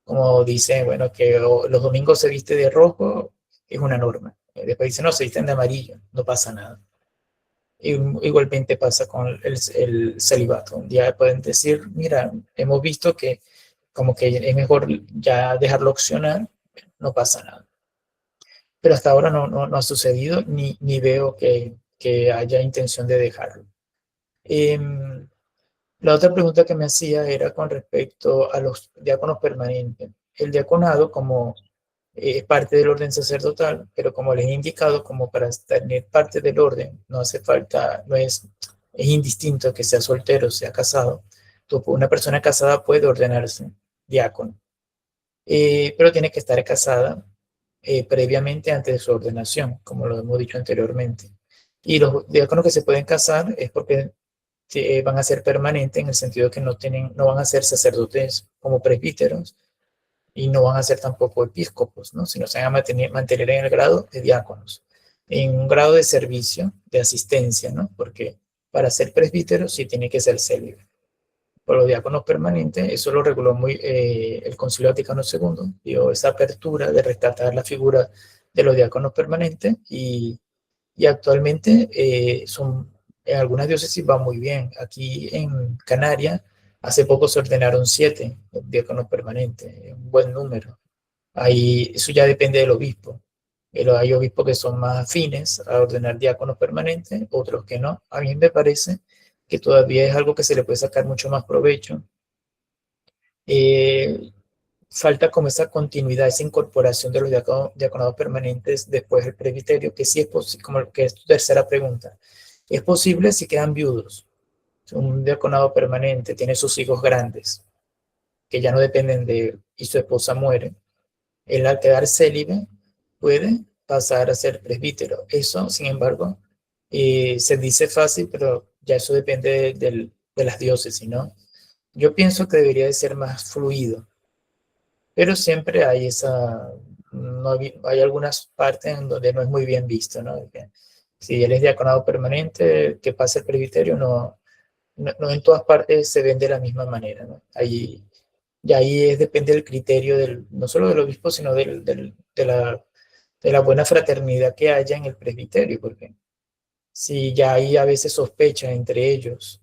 Como dice, bueno, que los domingos se viste de rojo, es una norma. Después dice, no, se visten de amarillo, no pasa nada. Igualmente pasa con el celibato. Un día pueden decir, mira, hemos visto que como que es mejor ya dejarlo opcional, no pasa nada. Pero hasta ahora no ha sucedido, ni veo que haya intención de dejarlo. La otra pregunta que me hacía era con respecto a los diáconos permanentes. El diaconado, como es parte del orden sacerdotal, pero como les he indicado, como para tener parte del orden, no hace falta, es indistinto que sea soltero o sea casado. Una persona casada puede ordenarse diácono, pero tiene que estar casada previamente antes de su ordenación, como lo hemos dicho anteriormente. Y los diáconos que se pueden casar es porque van a ser permanentes en el sentido de que no van a ser sacerdotes como presbíteros y no van a ser tampoco episcopos, ¿no? Sino se van a mantener en el grado de diáconos, en un grado de servicio, de asistencia, ¿no? Porque para ser presbítero sí tiene que ser célibe. Por los diáconos permanentes, eso lo reguló el Concilio Vaticano II, dio esa apertura de rescatar la figura de los diáconos permanentes y actualmente en algunas diócesis va muy bien. Aquí en Canarias, hace poco se ordenaron 7 diáconos permanentes, un buen número. Ahí, eso ya depende del obispo. Pero hay obispos que son más afines a ordenar diáconos permanentes, otros que no. A mí me parece que todavía es algo que se le puede sacar mucho más provecho. Falta como esa continuidad, esa incorporación de los diaconados permanentes después del presbiterio, que sí es posible, como que es tu tercera pregunta. Es posible si quedan viudos. Un diaconado permanente tiene sus hijos grandes, que ya no dependen de él, y su esposa muere. Él al quedar célibe puede pasar a ser presbítero. Eso, sin embargo, se dice fácil, pero ya eso depende de las diócesis, ¿no? Yo pienso que debería de ser más fluido, pero siempre hay hay algunas partes en donde no es muy bien visto, ¿no? Si él es diaconado permanente, que pasa el presbiterio, no en todas partes se ven de la misma manera, ¿no? Y ahí depende del criterio no solo del obispo, sino de la buena fraternidad que haya en el presbiterio, porque si ya hay a veces sospechas entre ellos,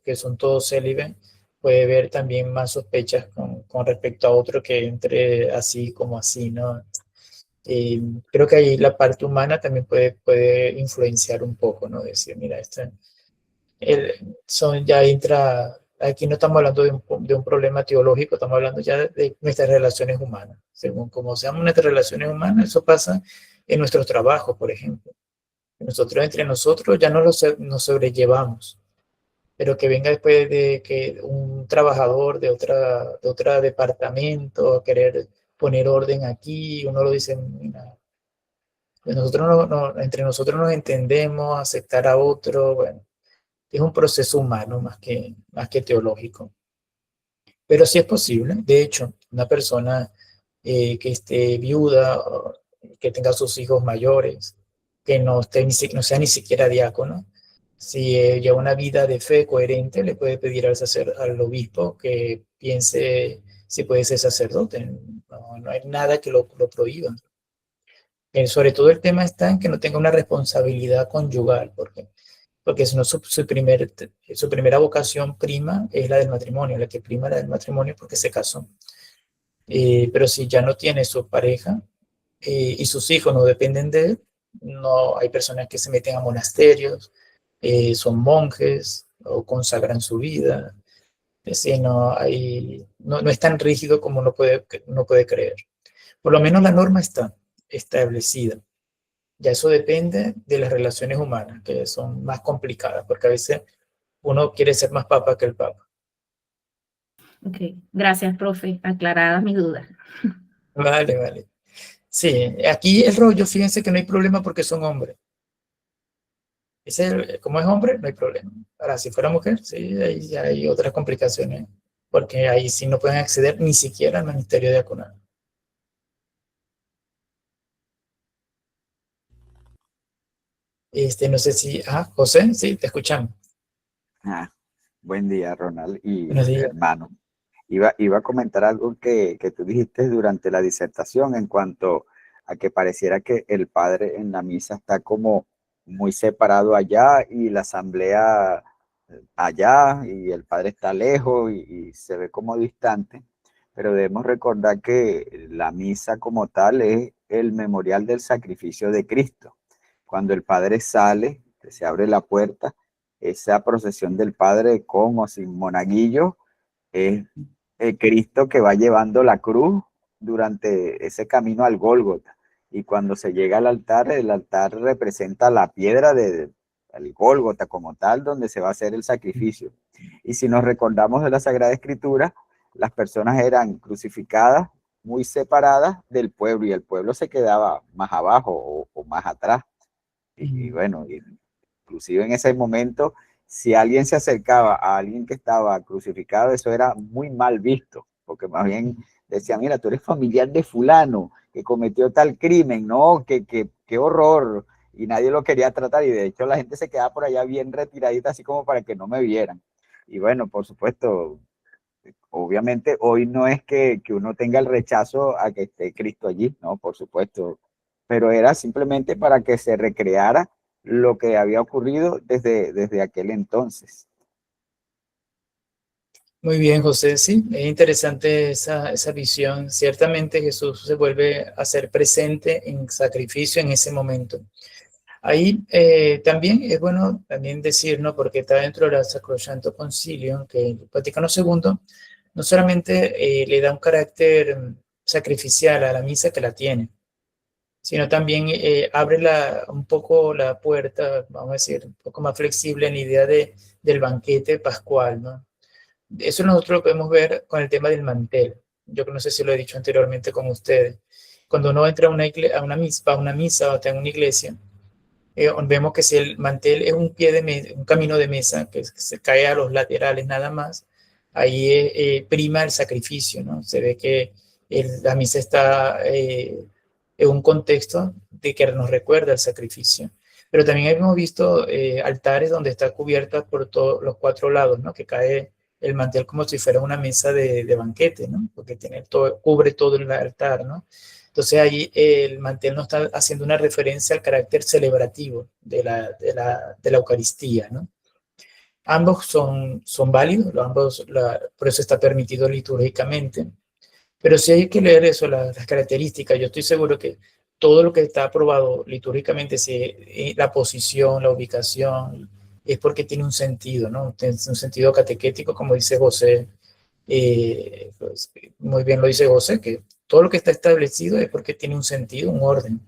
que son todos célibes, puede haber también más sospechas con respecto a otro que entre así como así, ¿no? Creo que ahí la parte humana también puede influenciar un poco, ¿no? Decir, mira, ya entra, aquí no estamos hablando de un problema teológico, estamos hablando ya de nuestras relaciones humanas. Según como sean nuestras relaciones humanas, eso pasa en nuestros trabajos, por ejemplo. Nosotros entre nosotros ya nos sobrellevamos, pero que venga después de que un trabajador de otro departamento a querer poner orden aquí, uno lo dice, mira, nosotros entre nosotros nos entendemos, aceptar a otro, bueno, es un proceso humano más que teológico. Pero sí es posible. De hecho, una persona que esté viuda, o que tenga sus hijos mayores, que no sea ni siquiera diácono, si lleva una vida de fe coherente, le puede pedir al obispo que piense si puede ser sacerdote. No hay nada que lo prohíba. Sobre todo el tema está en que no tenga una responsabilidad conyugal, porque si no, su primera vocación prima es la del matrimonio, la que prima la del matrimonio porque se casó. Pero si ya no tiene su pareja y sus hijos no dependen de él, no hay personas que se meten a monasterios, son monjes o consagran su vida. Es decir, no es tan rígido como uno puede creer. Por lo menos la norma está establecida. Ya eso depende de las relaciones humanas, que son más complicadas, porque a veces uno quiere ser más papa que el papa. Ok, gracias, profe. Aclaradas mis dudas. Vale, vale. Sí, aquí el rollo, fíjense que no hay problema porque son hombres. Como es hombre, no hay problema. Ahora, si fuera mujer, sí, ahí ya hay otras complicaciones, porque ahí sí no pueden acceder ni siquiera al ministerio diaconal. No sé si, José, sí, te escuchamos. Buen día, Ronald y Buenos días. hermano. Iba a comentar algo que tú dijiste durante la disertación en cuanto a que pareciera que el padre en la misa está como muy separado allá y la asamblea allá y el padre está lejos y se ve como distante, pero debemos recordar que la misa como tal es el memorial del sacrificio de Cristo. Cuando el padre sale, se abre la puerta, esa procesión del padre con o sin monaguillo es el Cristo que va llevando la cruz durante ese camino al Gólgota. Y cuando se llega al altar, el altar representa la piedra del Gólgota como tal, donde se va a hacer el sacrificio. Y si nos recordamos de la Sagrada Escritura, las personas eran crucificadas muy separadas del pueblo y el pueblo se quedaba más abajo o más atrás. Y bueno, inclusive en ese momento, si alguien se acercaba a alguien que estaba crucificado, eso era muy mal visto, porque más bien decía, mira, tú eres familiar de fulano que cometió tal crimen, ¿no? Qué horror, y nadie lo quería tratar, y de hecho la gente se quedaba por allá bien retiradita, así como para que no me vieran. Y bueno, por supuesto, obviamente hoy no es que uno tenga el rechazo a que esté Cristo allí, ¿no? Por supuesto, pero era simplemente para que se recreara lo que había ocurrido desde aquel entonces. Muy bien, José, sí, es interesante esa visión. Ciertamente Jesús se vuelve a ser presente en sacrificio en ese momento. Ahí también es bueno también decir, ¿no? Porque está dentro del Sacrosanto Concilio, que el Vaticano II no solamente le da un carácter sacrificial a la misa que la tiene, sino también abre un poco la puerta, vamos a decir, un poco más flexible en la idea del banquete pascual, ¿no? Eso nosotros lo podemos ver con el tema del mantel. Yo no sé si lo he dicho anteriormente con ustedes. Cuando uno entra a una misa o está en una iglesia, vemos que si el mantel es un camino de mesa que se cae a los laterales nada más, ahí prima el sacrificio, ¿no? Se ve que la misa está en un contexto de que nos recuerda el sacrificio. Pero también hemos visto altares donde está cubierta por todos los cuatro lados, ¿no? Que cae el mantel como si fuera una mesa de banquete, ¿no? Porque cubre todo el altar, ¿no? Entonces ahí el mantel nos está haciendo una referencia al carácter celebrativo de la Eucaristía, ¿no? Ambos son válidos, por eso está permitido litúrgicamente, pero sí hay que leer eso, las características. Yo estoy seguro que todo lo que está aprobado litúrgicamente, si la posición, la ubicación, es porque tiene un sentido, ¿no? Tiene un sentido catequético, como dice José, pues, muy bien lo dice José, que todo lo que está establecido es porque tiene un sentido, un orden.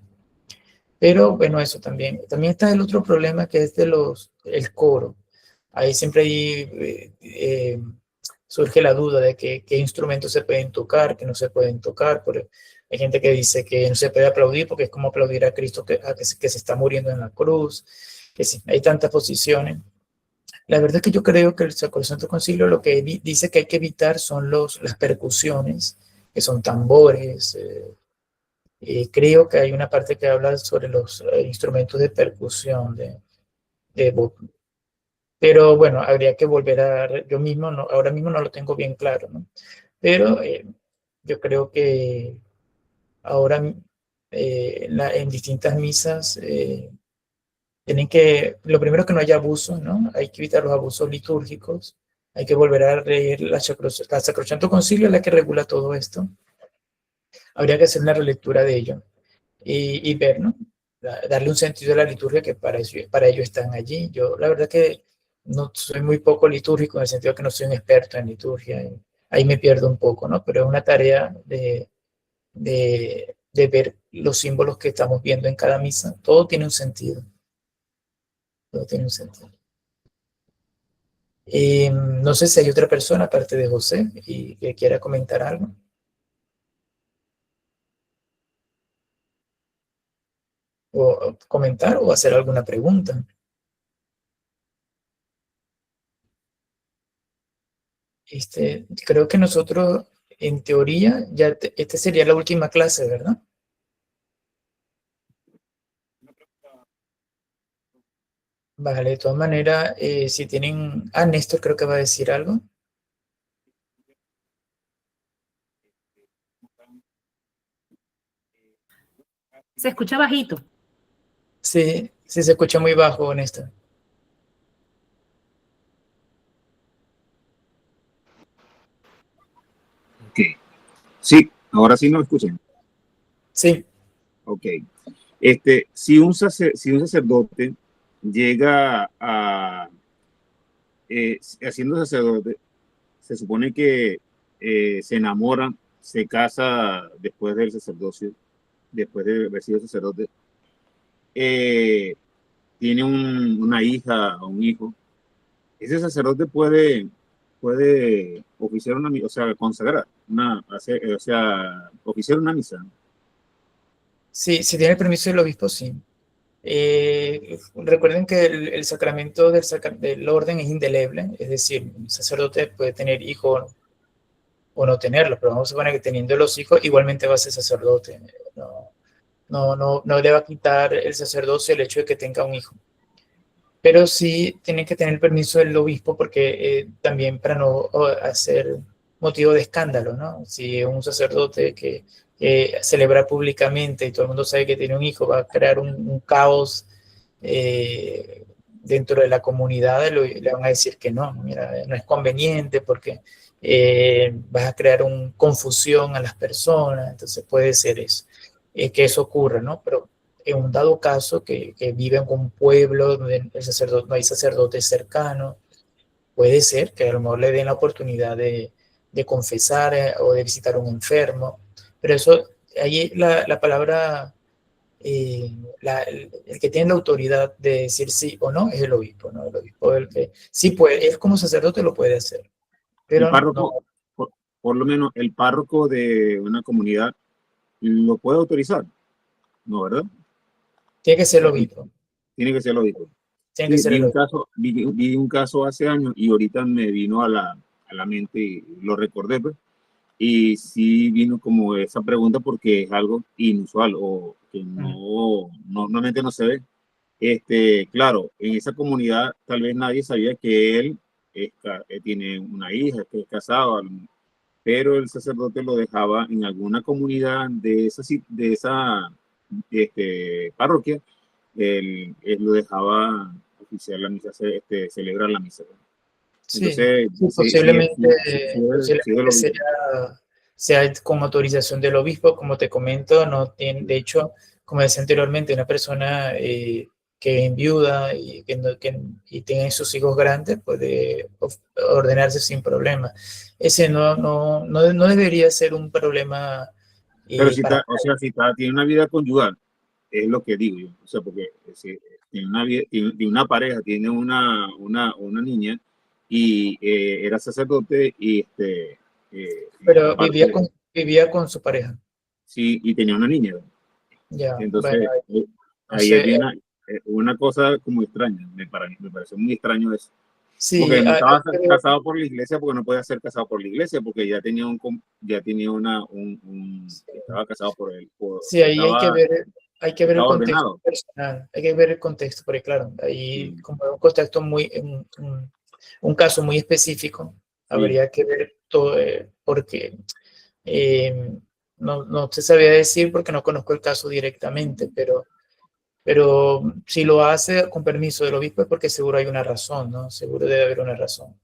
Pero bueno, eso también. También está el otro problema que es el coro. Ahí siempre surge la duda de qué instrumentos se pueden tocar, qué no se pueden tocar. Hay gente que dice que no se puede aplaudir porque es como aplaudir a Cristo que se está muriendo en la cruz. Que sí, hay tantas posiciones. La verdad es que yo creo que el Sacrosanto Concilio lo que dice que hay que evitar son las percusiones, que son tambores. Creo que hay una parte que habla sobre los instrumentos de percusión, de voz. Pero bueno, habría que volver yo mismo, no, ahora mismo no lo tengo bien claro, ¿no? Pero yo creo que ahora en distintas misas lo primero es que no haya abusos, ¿no? Hay que evitar los abusos litúrgicos, hay que volver a leer la Sacrosanto Concilio, es la que regula todo esto. Habría que hacer una relectura de ello y ver, ¿no? Darle un sentido a la liturgia que para ello están allí. Yo, la verdad que no soy muy poco litúrgico en el sentido que no soy un experto en liturgia. Ahí me pierdo un poco, ¿no? Pero es una tarea de ver los símbolos que estamos viendo en cada misa. Todo tiene un sentido. Todo tiene un sentido. No sé si hay otra persona aparte de José y que quiera comentar algo. O comentar o hacer alguna pregunta. Creo que nosotros, en teoría, esta sería la última clase, ¿verdad? Vale, de todas maneras, si tienen... Ah, Néstor creo que va a decir algo. Se escucha bajito. Sí, sí se escucha muy bajo, Néstor. Ok. Sí, ahora sí nos escuchan. Sí. Ok. Si un sacerdote llega siendo sacerdote, se supone que se enamora, se casa después del sacerdocio, después de haber sido sacerdote, tiene una hija o un hijo. Ese sacerdote puede oficiar una misa, o sea, consagrar, oficiar una misa. Sí, si tiene el permiso del obispo, sí. Recuerden que el sacramento del orden es indeleble, es decir, un sacerdote puede tener hijos o no tenerlos, pero vamos a suponer que teniendo los hijos igualmente va a ser sacerdote. No le va a quitar el sacerdocio el hecho de que tenga un hijo. Pero sí tiene que tener el permiso del obispo porque también para no hacer motivo de escándalo, ¿no? Si un sacerdote que celebra públicamente y todo el mundo sabe que tiene un hijo, va a crear un caos dentro de la comunidad, le van a decir que no, mira, no es conveniente porque vas a crear una confusión a las personas, entonces puede ser eso, que eso ocurra, ¿no? Pero en un dado caso que vive en un pueblo donde no hay sacerdotes cercanos, puede ser que a lo mejor le den la oportunidad de confesar o de visitar a un enfermo, pero eso, ahí la palabra, el que tiene la autoridad de decir sí o no es el obispo, ¿no? El obispo el que sí puede, él como sacerdote lo puede hacer, El pero párroco, no, por lo menos el párroco de una comunidad lo puede autorizar, ¿no, verdad? tiene que ser el obispo, Tiene que ser el obispo. tiene que Sí, ser el obispo. vi un caso hace años y ahorita me vino a la mente y lo recordé, pues. Y sí vino como esa pregunta porque es algo inusual o que normalmente no se ve. Claro, en esa comunidad tal vez nadie sabía que él tiene una hija, que es casado, pero el sacerdote lo dejaba en alguna comunidad de esa parroquia, él lo dejaba oficiar la misa, celebrar la misa. Sí, Entonces, sí, sí, posiblemente sea con autorización del obispo, como te comento, no tiene, de hecho, como decía anteriormente, una persona que es viuda y tiene sus hijos grandes puede ordenarse sin problema. Ese no debería ser un problema pero si para... está, o sea, si está, tiene una vida conyugal, es lo que digo yo. O sea, porque si tiene una pareja, tiene una niña y era sacerdote y Pero aparte, vivía con su pareja. sí, y tenía una niña. Ya, bueno, Entonces, no ahí sé. había una cosa como extraña. Me pareció muy extraño eso. Sí, Porque no hay estaba que ver. casado por la iglesia, porque no podía ser casado por la iglesia, porque ya tenía estaba casado por él, Sí, ahí hay que ver el estaba contexto ordenado. personal, hay que ver el contexto, porque claro, ahí Sí, como es un contexto un caso muy específico, sí, habría que ver todo, porque eh, no te sabía decir porque no conozco el caso directamente, pero si lo hace con permiso del obispo es porque seguro hay una razón, ¿no? Seguro debe haber una razón.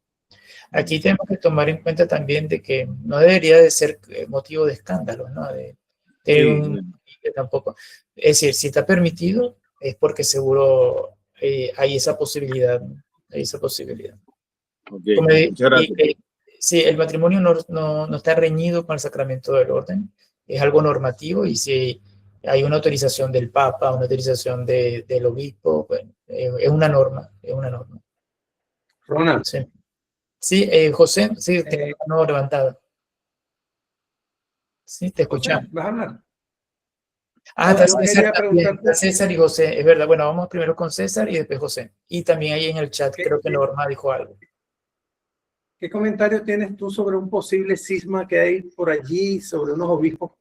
Aquí tenemos que tomar en cuenta también de que no debería de ser motivo de escándalo, ¿no? De tener sí, un tampoco. Es decir, si está permitido, es porque seguro hay esa posibilidad, ¿no? Hay esa posibilidad. ok, Como muchas gracias. sí, el matrimonio no está reñido con el sacramento del orden, es algo normativo y si hay una autorización del Papa, una autorización del obispo, bueno, es una norma, es una norma. Ronald, Sí, sí José, sí, tiene la mano levantada. Sí, te José, escuchamos. ¿vas a hablar? Ah, No, está yo César quería también, está preguntarte César y José, es verdad. Bueno, vamos primero con César y después José. Y también ahí en el chat qué, creo que qué- Norma dijo algo. qué comentario tienes tú sobre un posible cisma que hay por allí, sobre unos obispos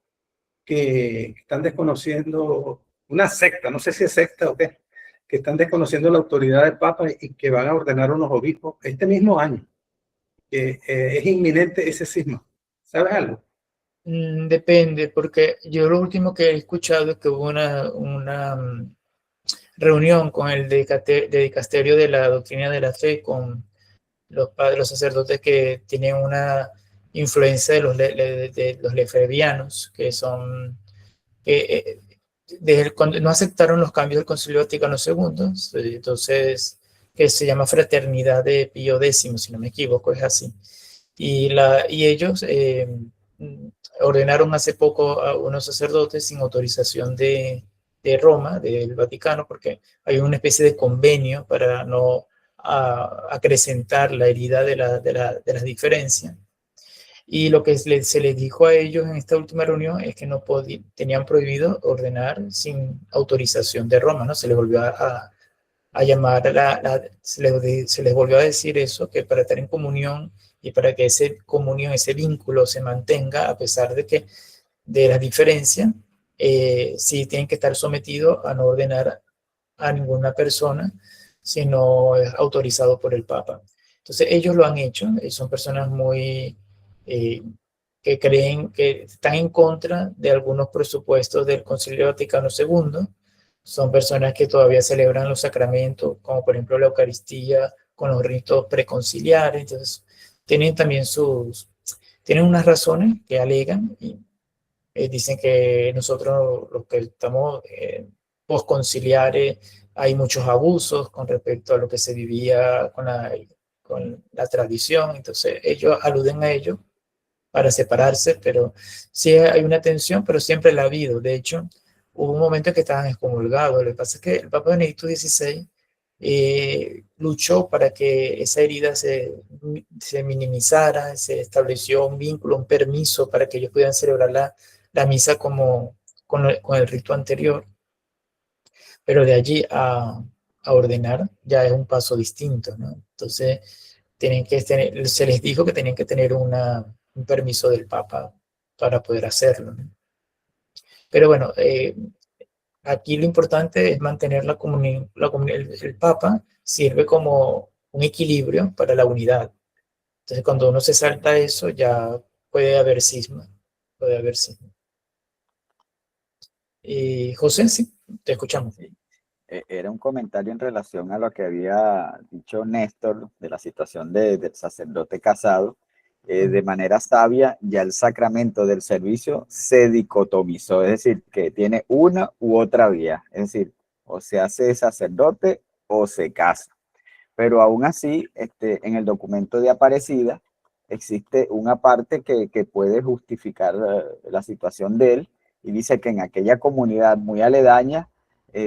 que están desconociendo, una secta, no sé si es secta o qué, que están desconociendo la autoridad del Papa y que van a ordenar unos obispos este mismo año, que es inminente ese cisma. ¿Sabes algo? Depende, porque yo lo último que he escuchado es que hubo una reunión con el dicasterio de la doctrina de la fe, con los padres, los sacerdotes que tienen una influencia de los lefebvrianos, que son, que cuando no aceptaron los cambios del Concilio Vaticano II, entonces, que se llama Fraternidad de Pío X, si no me equivoco, es así. Y ellos ordenaron hace poco a unos sacerdotes sin autorización de Roma, del Vaticano, porque hay una especie de convenio para no acrecentar la herida de las diferencias. Y lo que se les dijo a ellos en esta última reunión es que no tenían prohibido ordenar sin autorización de Roma, ¿no? Se les volvió a llamar, se les volvió a decir eso, que para estar en comunión y para que ese comunión, ese vínculo se mantenga a pesar de que de las diferencias, sí tienen que estar sometidos a no ordenar a ninguna persona si no es autorizado por el Papa. Entonces ellos lo han hecho, son personas muy eh, que creen que están en contra de algunos presupuestos del Concilio Vaticano II, son personas que todavía celebran los sacramentos, como por ejemplo la Eucaristía con los ritos preconciliares, entonces tienen también tienen unas razones que alegan y dicen que nosotros los que estamos postconciliares hay muchos abusos con respecto a lo que se vivía con la tradición, entonces ellos aluden a ello para separarse, pero sí hay una tensión, pero siempre la ha habido. De hecho, hubo un momento en que estaban excomulgados. Lo que pasa es que el Papa Benedicto XVI luchó para que esa herida se minimizara, se estableció un vínculo, un permiso para que ellos pudieran celebrar la misa como con el rito anterior, pero de allí a ordenar ya es un paso distinto, ¿no? Entonces, se les dijo que tenían que tener un permiso del Papa para poder hacerlo, ¿no? Pero bueno, aquí lo importante es mantener la comunión. El Papa sirve como un equilibrio para la unidad. Entonces, cuando uno se salta eso, ya puede haber cisma. Puede haber cisma. José, sí, te escuchamos. Sí. Era un comentario en relación a lo que había dicho Néstor de la situación del sacerdote casado. De manera sabia, ya el sacramento del servicio se dicotomizó, es decir, que tiene una u otra vía, es decir, o se hace sacerdote o se casa. Pero aún así, en el documento de Aparecida existe una parte que puede justificar la situación de él y dice que en aquella comunidad muy aledaña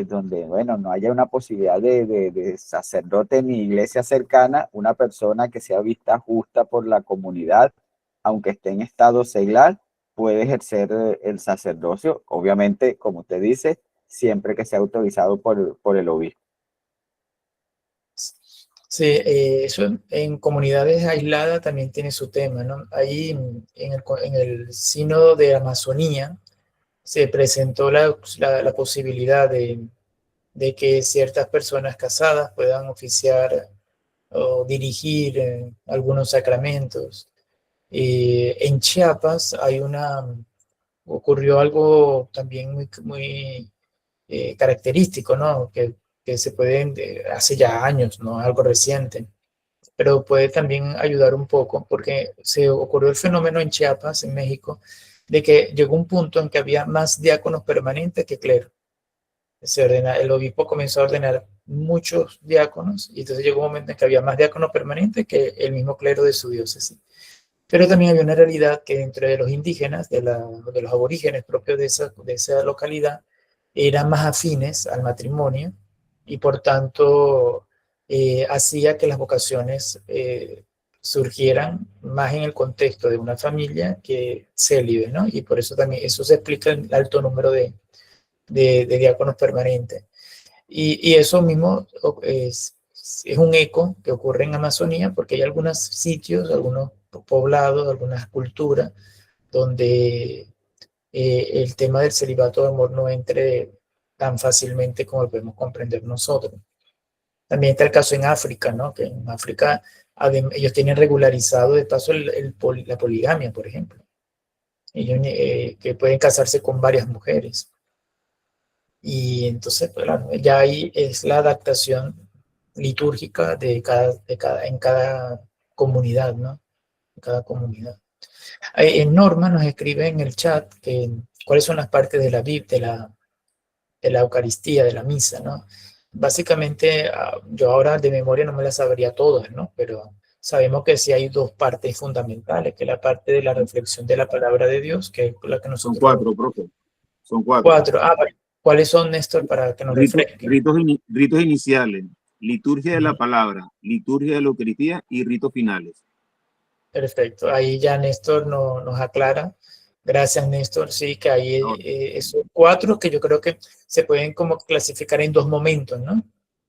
donde, bueno, no haya una posibilidad de sacerdote ni iglesia cercana, una persona que sea vista justa por la comunidad, aunque esté en estado seglar, puede ejercer el sacerdocio, obviamente, como usted dice, siempre que sea autorizado por el obispo. Sí, eso en comunidades aisladas también tiene su tema, ¿no? Ahí en el sínodo de Amazonía se presentó la posibilidad de que ciertas personas casadas puedan oficiar o dirigir algunos sacramentos. En Chiapas ocurrió algo también muy característico, ¿no? Que se pueden, hace ya años, ¿no? Algo reciente, pero puede también ayudar un poco, porque se ocurrió el fenómeno en Chiapas, en México, de que llegó un punto en que había más diáconos permanentes que clero. El obispo comenzó a ordenar muchos diáconos y entonces llegó un momento en que había más diáconos permanentes que el mismo clero de su diócesis. Pero también había una realidad que entre los indígenas, de los aborígenes propios de esa localidad, eran más afines al matrimonio y por tanto hacía que las vocaciones surgieran más en el contexto de una familia que célibe, ¿no? Y por eso también eso se explica el alto número de diáconos permanentes. Y eso mismo es un eco que ocurre en Amazonía, porque hay algunos sitios, algunos poblados, algunas culturas, donde el tema del celibato de amor no entre tan fácilmente como lo podemos comprender nosotros. También está el caso en África, ¿no? Que en África ellos tienen regularizado de paso la poligamia, por ejemplo. Ellos que pueden casarse con varias mujeres. Y entonces, pues, claro, ya ahí es la adaptación litúrgica en cada comunidad, ¿no? En cada comunidad. En Norma nos escribe en el chat cuáles son las partes de la de la Eucaristía, de la misa, ¿no? Básicamente, yo ahora de memoria no me las sabría todas, ¿no? Pero sabemos que sí hay dos partes fundamentales, que es la parte de la reflexión de la palabra de Dios, que es la que Son nosotros... cuatro, profe. Son cuatro. Cuatro. Vale. ¿Cuáles son, Néstor, para que nos refresquen? Ritos iniciales, liturgia de la palabra, liturgia de la Eucaristía y ritos finales. Perfecto. Ahí ya Néstor nos aclara. Gracias, Néstor. Sí, que hay esos cuatro que yo creo que se pueden como clasificar en dos momentos, ¿no?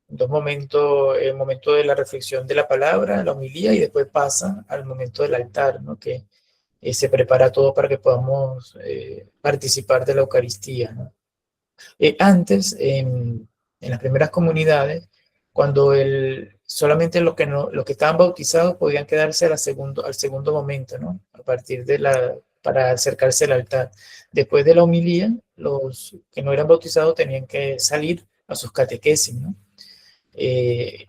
En dos momentos, el momento de la reflexión de la palabra, la homilía, y después pasa al momento del altar, ¿no? Que se prepara todo para que podamos participar de la Eucaristía, ¿no? Antes, en las primeras comunidades, cuando solamente los que estaban bautizados podían quedarse al segundo momento, ¿no? A partir para acercarse al altar. Después de la homilía, los que no eran bautizados tenían que salir a sus catequesis, ¿no? Y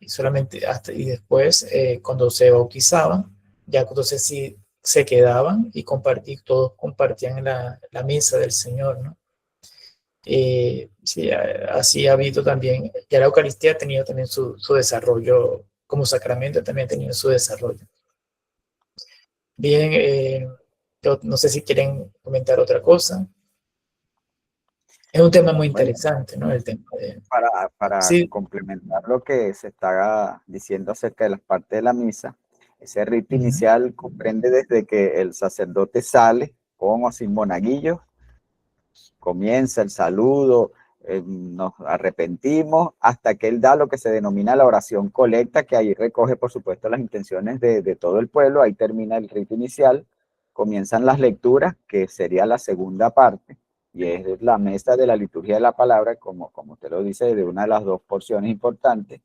después, cuando se bautizaban, ya entonces sí se quedaban y todos compartían la misa del Señor, ¿no? Sí, así ha habido también, ya la Eucaristía ha tenido también su desarrollo, como sacramento también ha tenido su desarrollo. Bien, yo no sé si quieren comentar otra cosa. Es un tema muy interesante, ¿no? El tema de... Para Sí. complementar lo que se está diciendo acerca de las partes de la misa, ese rito inicial comprende desde que el sacerdote sale con o sin monaguillos, comienza el saludo, nos arrepentimos, hasta que él da lo que se denomina la oración colecta, que ahí recoge, por supuesto, las intenciones de todo el pueblo. Ahí termina el rito inicial, comienzan las lecturas, que sería la segunda parte, y es la mesa de la liturgia de la palabra, como usted lo dice, de una de las dos porciones importantes.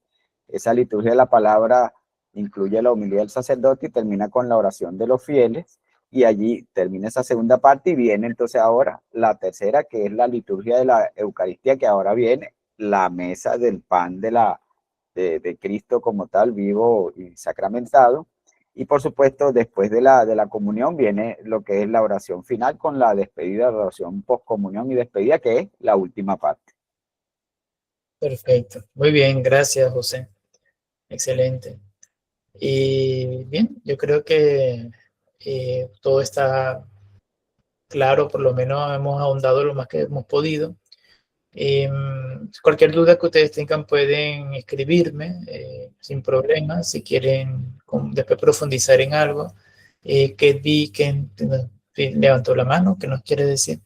Esa liturgia de la palabra incluye la homilía del sacerdote y termina con la oración de los fieles, y allí termina esa segunda parte y viene entonces ahora la tercera, que es la liturgia de la Eucaristía, que ahora viene la mesa del pan de Cristo como tal, vivo y sacramentado. Y por supuesto, después de la comunión viene lo que es la oración final con la despedida, la oración postcomunión y despedida, que es la última parte. Perfecto. Muy bien, gracias, José. Excelente. Y bien, yo creo que todo está claro, por lo menos hemos ahondado lo más que hemos podido. Cualquier duda que ustedes tengan pueden escribirme sin problema. Si quieren después profundizar en algo, que vi que levantó la mano, ¿qué nos quiere decir?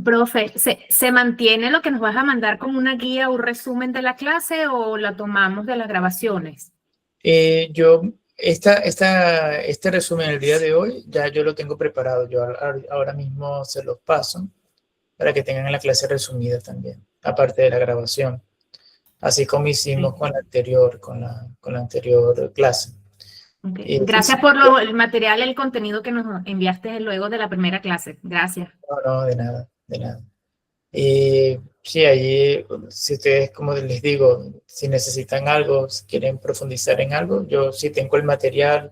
Profe, ¿se mantiene lo que nos vas a mandar como una guía o un resumen de la clase o la tomamos de las grabaciones? Este resumen el día de hoy ya yo lo tengo preparado. Yo ahora mismo se los paso para que tengan la clase resumida también, aparte de la grabación. Así como hicimos con la anterior clase. Okay. Gracias por el material, el contenido que nos enviaste luego de la primera clase. Gracias. No, de nada, de nada. Sí, allí, si ustedes, como les digo, si necesitan algo, si quieren profundizar en algo, yo sí tengo el material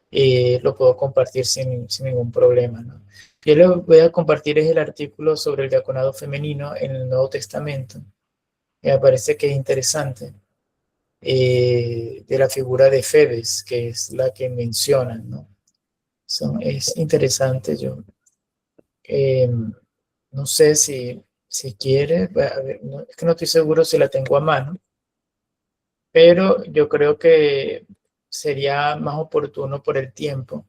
y lo puedo compartir sin ningún problema, ¿no? Yo les voy a compartir es el artículo sobre el diaconado femenino en el Nuevo Testamento. Me parece que es interesante, de la figura de Febes, que es la que mencionan, ¿no? Es interesante, yo no sé si quiere, a ver, es que no estoy seguro si la tengo a mano, pero yo creo que sería más oportuno por el tiempo.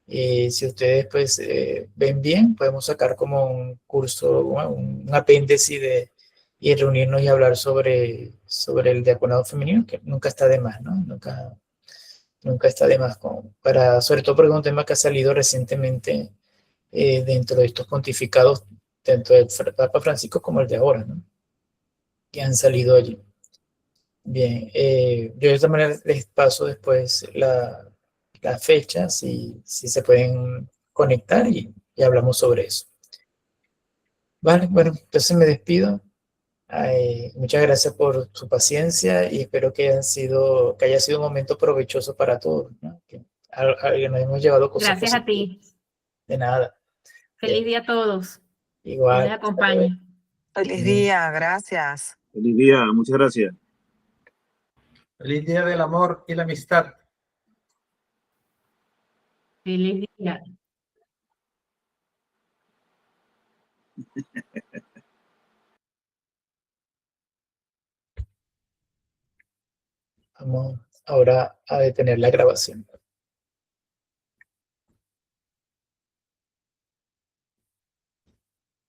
Si ustedes pues ven bien, podemos sacar como un curso, un apéndice y reunirnos y hablar sobre el diaconado femenino, que nunca está de más, ¿no? Nunca está de más, sobre todo porque es un tema que ha salido recientemente dentro de estos pontificados, tanto del Papa Francisco como el de ahora, ¿no? Que han salido allí. Bien, yo de esta manera les paso después la fecha, si se pueden conectar y hablamos sobre eso. Vale, bueno, entonces me despido. Muchas gracias por su paciencia y espero que haya sido un momento provechoso para todos, ¿no? Que nos hemos llevado cosas Gracias a positivas. ti. De nada. Feliz Bien. día a todos. Igual. Dios les acompañe. Feliz día, gracias. Feliz día, muchas gracias. Feliz Día del Amor y la Amistad. Feliz día. Vamos ahora a detener la grabación.